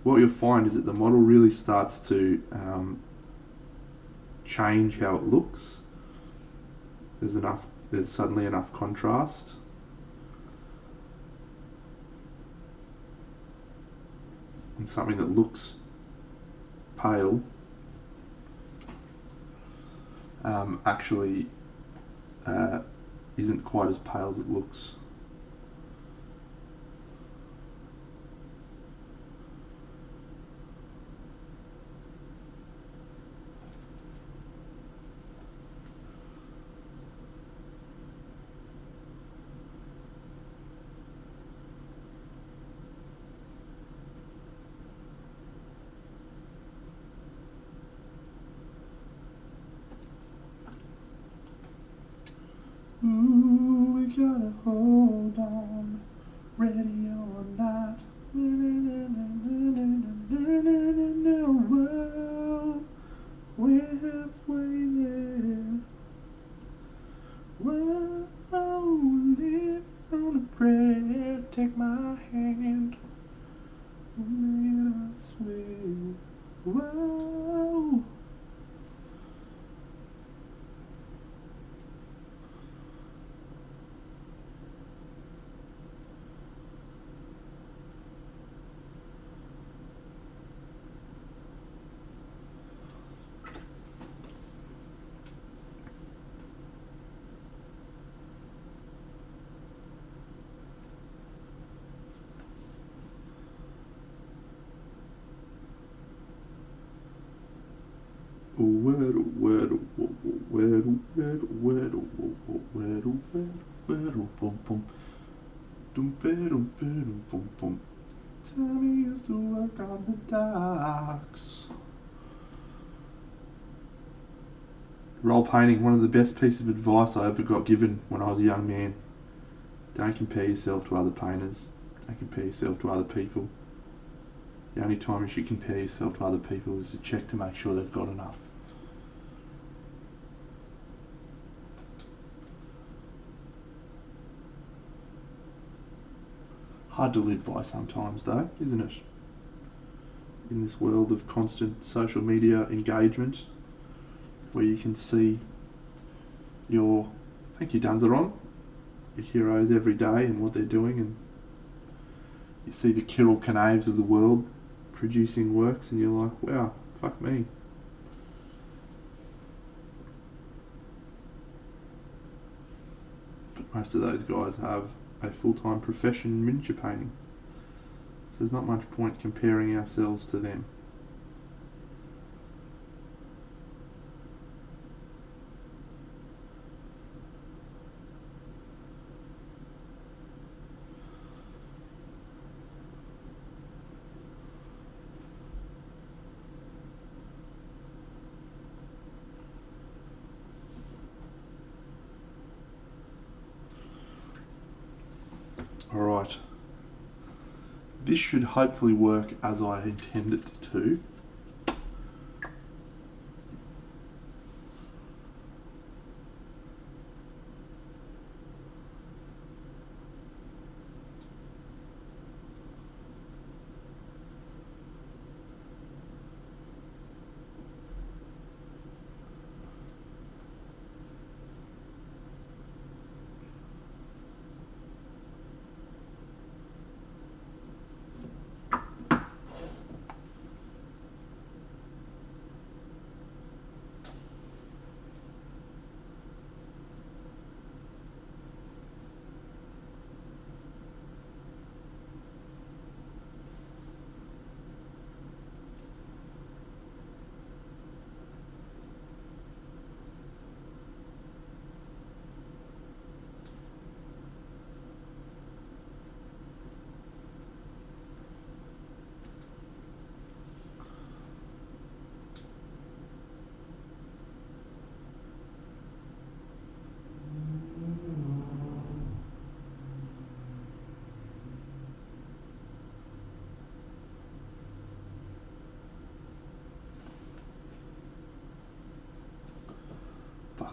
what you'll find is that the model really starts to change how it looks. There's suddenly enough contrast. And something that looks pale actually isn't quite as pale as it looks. Ooh, we gotta hold on, ready or not. Whoa, we're halfway there. Whoa, live on a prayer, take my hand, and I swear. Whoa. Tommy used to work on the docks. Roll painting, one of the best pieces of advice I ever got given when I was a young man. Don't compare yourself to other painters. Don't compare yourself to other people. The only time you should compare yourself to other people is to check to make sure they've got enough. Hard to live by sometimes though, isn't it? In this world of constant social media engagement, where you can see your, thank you Dunzeron, your heroes every day and what they're doing, and you see the Kirill Kanaves of the world producing works and you're like, wow, fuck me. But most of those guys have a full-time profession in miniature painting, so there's not much point comparing ourselves to them. Alright, this should hopefully work as I intend it to.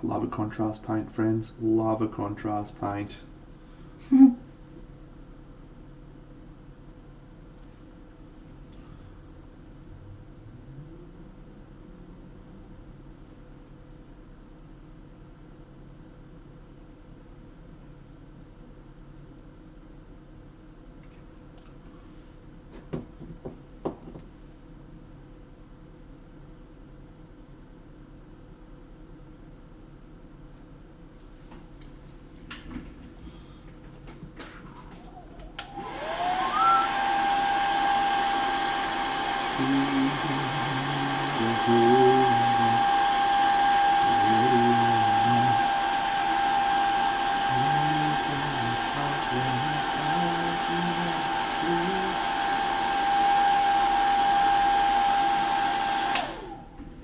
love a contrast paint, friends. Love a contrast paint.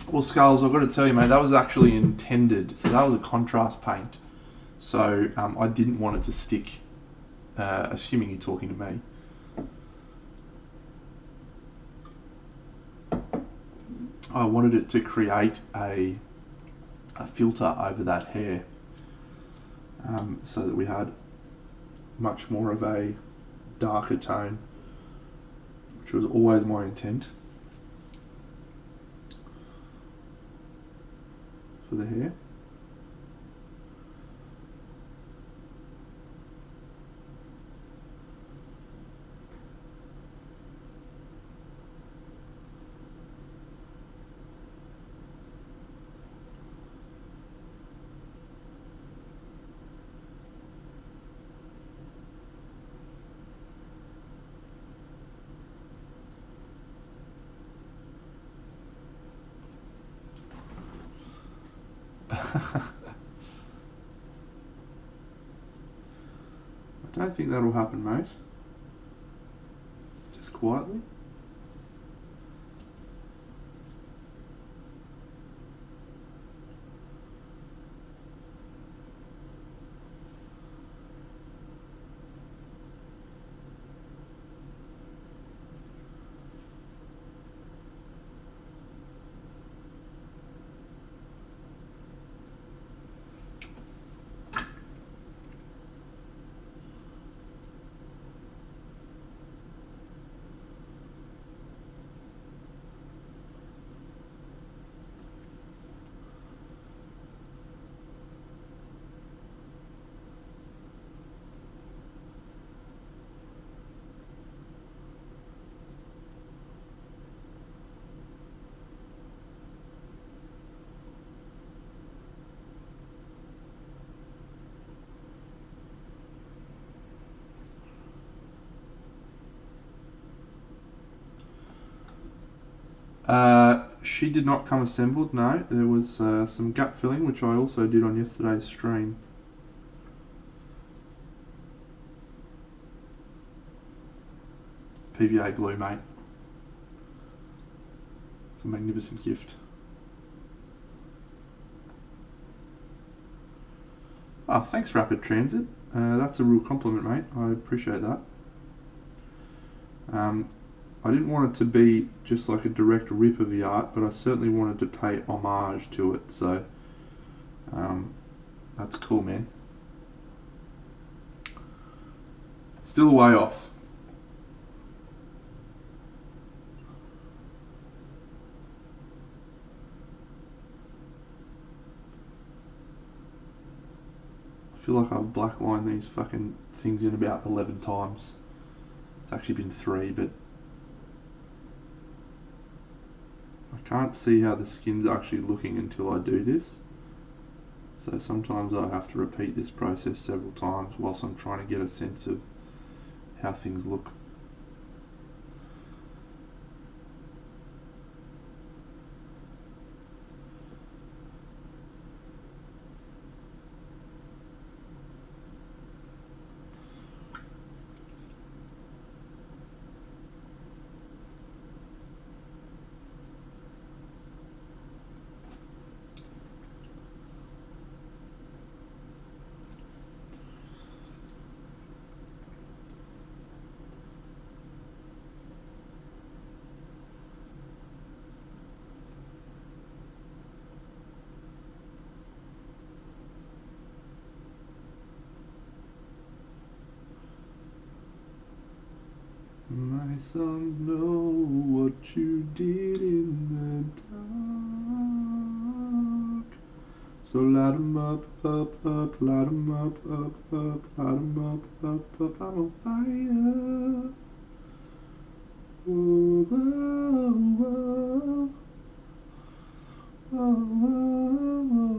Well, Skulls, I've got to tell you, mate, that was actually intended. So that was a contrast paint. So I didn't want it to stick, assuming you're talking to me. I wanted it to create a filter over that hair, so that we had much more of a darker tone, which was always my intent for the hair. I don't think that'll happen, mate. Just quietly. She did not come assembled, no. There was some gap filling, which I also did on yesterday's stream. PVA glue, mate. It's a magnificent gift. Oh, thanks, Rapid Transit. That's a real compliment, mate. I appreciate that. I didn't want it to be just like a direct rip of the art, but I certainly wanted to pay homage to it, so that's cool, man. Still a way off. I feel like I've blacklined these fucking things in about 11 times. It's actually been 3, but I can't see how the skin's actually looking until I do this. So sometimes I have to repeat this process several times whilst I'm trying to get a sense of how things look. My songs know what you did in the dark. So light 'em up, up, up, light 'em up, up, up, light 'em up, up, up, I'm on fire. Whoa, whoa, whoa, whoa, whoa, whoa.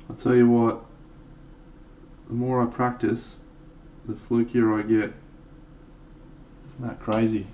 I'll tell you what, the more I practice, the flukier I get. Isn't that crazy?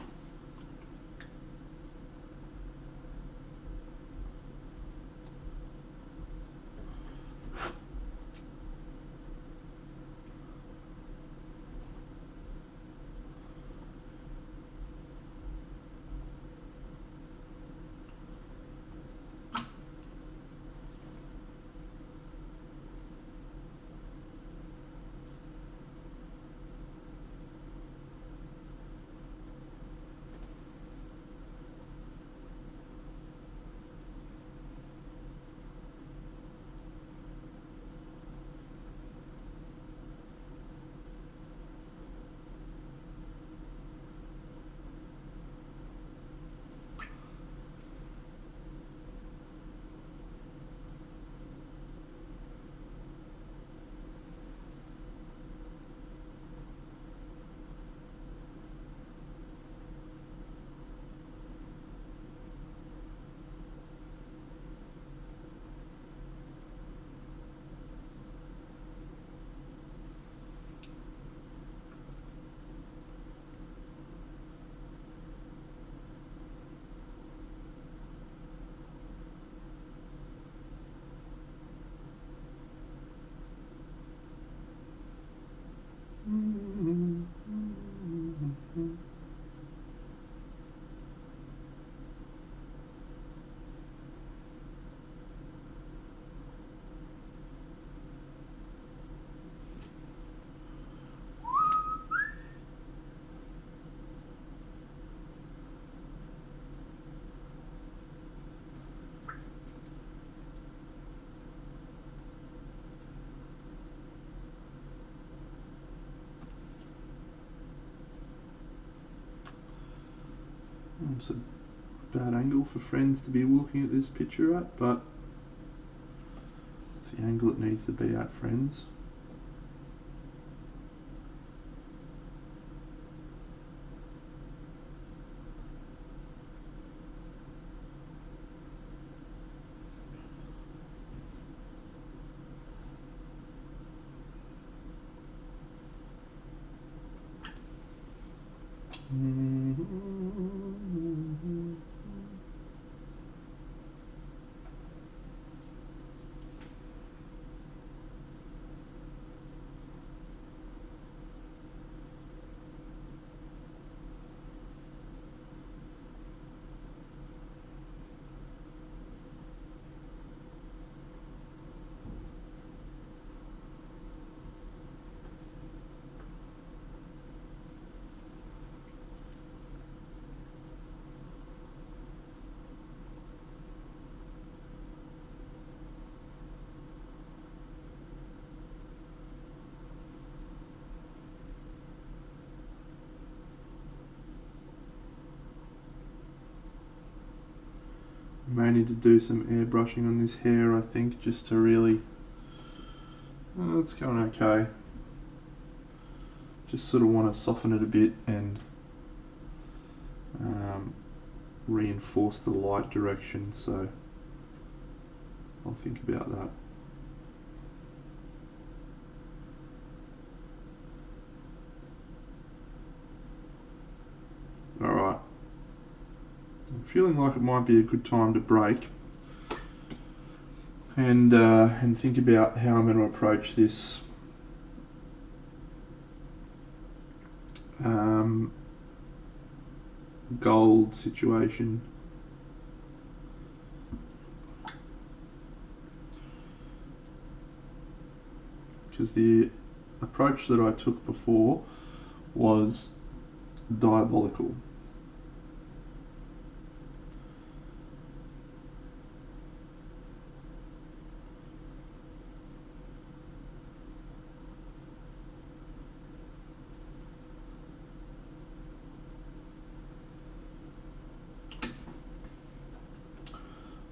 It's a bad angle for friends to be looking at this picture at, but it's the angle it needs to be at, friends. May need to do some airbrushing on this hair, I think, just to really... Oh, it's going okay. just sort of want to soften it a bit and reinforce the light direction, so I'll think about that. Alright, I'm feeling like it might be a good time to break and think about how I'm going to approach this gold situation. Because the approach that I took before was diabolical.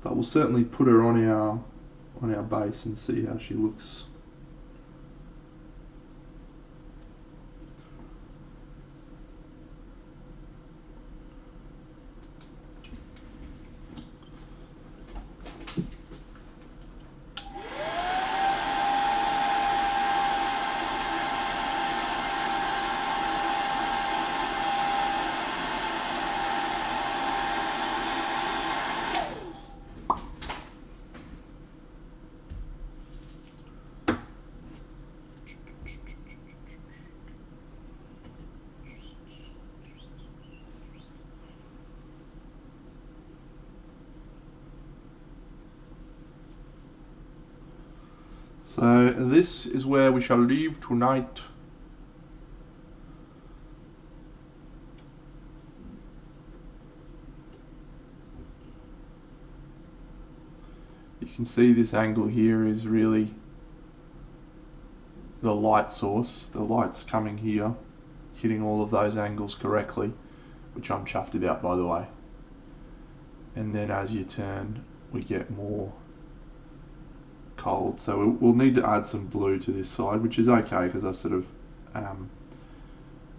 But we'll certainly put her on our base and see how she looks. So this is where we shall leave tonight. You can see this angle here is really the light source. The light's coming here, hitting all of those angles correctly, which I'm chuffed about, by the way. And then as you turn, we get more cold, so we'll need to add some blue to this side, which is okay because I sort of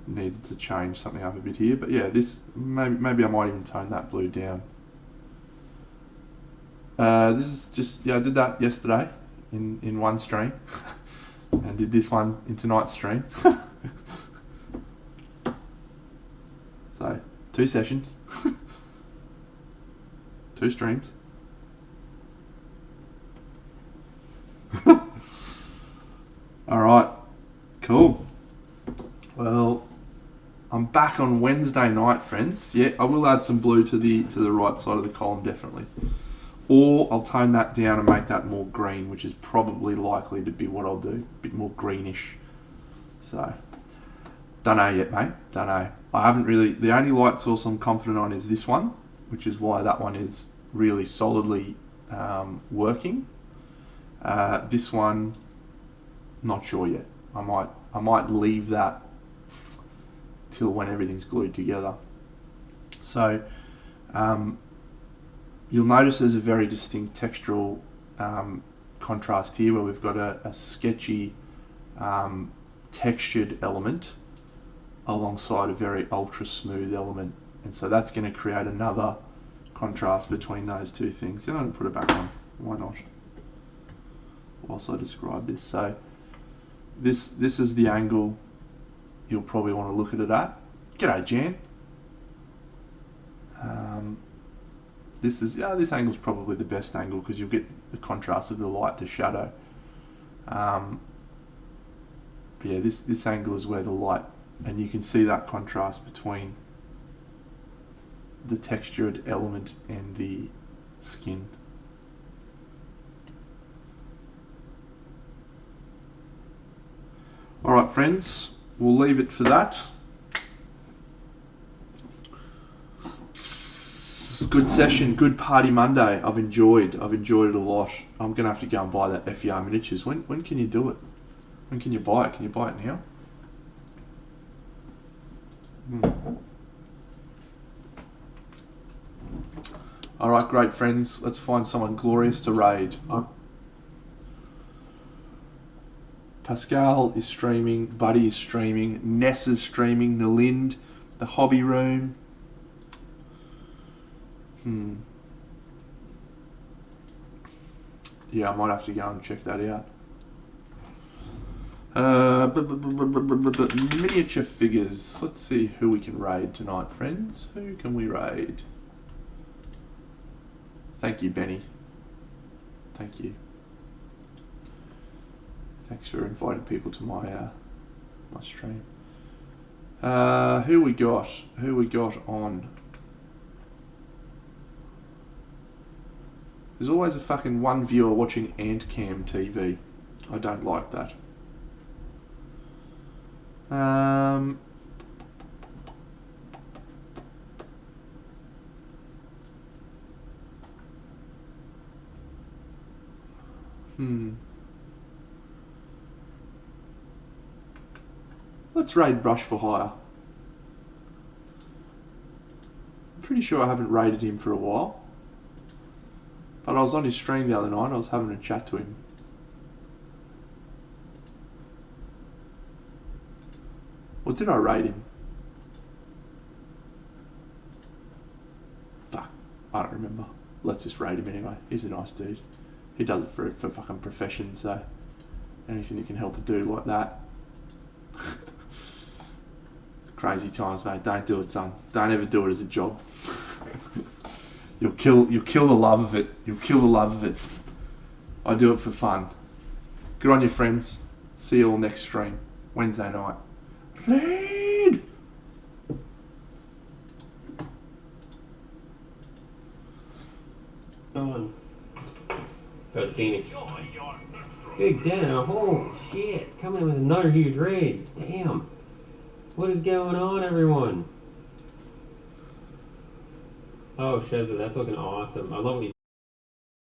needed to change something up a bit here. But yeah, this maybe I might even tone that blue down. This is just, I did that yesterday in one stream and did this one in tonight's stream. So 2 sessions, 2 streams. Alright, cool. Well, I'm back on Wednesday night, friends. Yeah, I will add some blue to the right side of the column, definitely. Or I'll tone that down and make that more green, which is probably likely to be what I'll do. A bit more greenish. So, don't know yet, mate. Don't know. I haven't really, the only light source I'm confident on is this one, which is why that one is really solidly working. This one, not sure yet. I might leave that till when everything's glued together. So you'll notice there's a very distinct textural contrast here, where we've got a sketchy textured element alongside a very ultra smooth element, and so that's going to create another contrast between those two things. I'm going to put it back on. Why not? Whilst I describe this, so this is the angle you'll probably want to look at it at. G'day, Jan. This angle's probably the best angle because you'll get the contrast of the light to shadow. But yeah, this angle is where the light, and you can see that contrast between the textured element and the skin. Alright friends, we'll leave it for that. Good session, good party Monday. I've enjoyed it a lot. I'm going to have to go and buy that FER miniatures. When can you do it? When can you buy it? Can you buy it now? Alright, great friends. Let's find someone glorious to raid. Pascal is streaming. Buddy is streaming. Ness is streaming. Nalind, the hobby room. Yeah, I might have to go and check that out. Miniature figures. Let's see who we can raid tonight, friends. Who can we raid? Thank you, Benny. Thank you. Thanks for inviting people to my my stream. Who we got? Who we got on? There's always a fucking one viewer watching Antcam TV. I don't like that. Let's raid Brush for Hire. I'm pretty sure I haven't raided him for a while. But I was on his stream the other night, I was having a chat to him. Or did I raid him? Fuck, I don't remember. Let's just raid him anyway. He's a nice dude. He does it for fucking profession, so anything that can help a dude like that. Crazy times, mate. Don't do it, son. Don't ever do it as a job. You'll kill the love of it. You'll kill the love of it. I do it for fun. Good on you, friends. See you all next stream. Wednesday night. Raid! On. Go to Phoenix. Big Dano, holy shit. Coming in with another huge raid. Damn. What is going on, everyone? Oh, Shezza, that's looking awesome. I love what you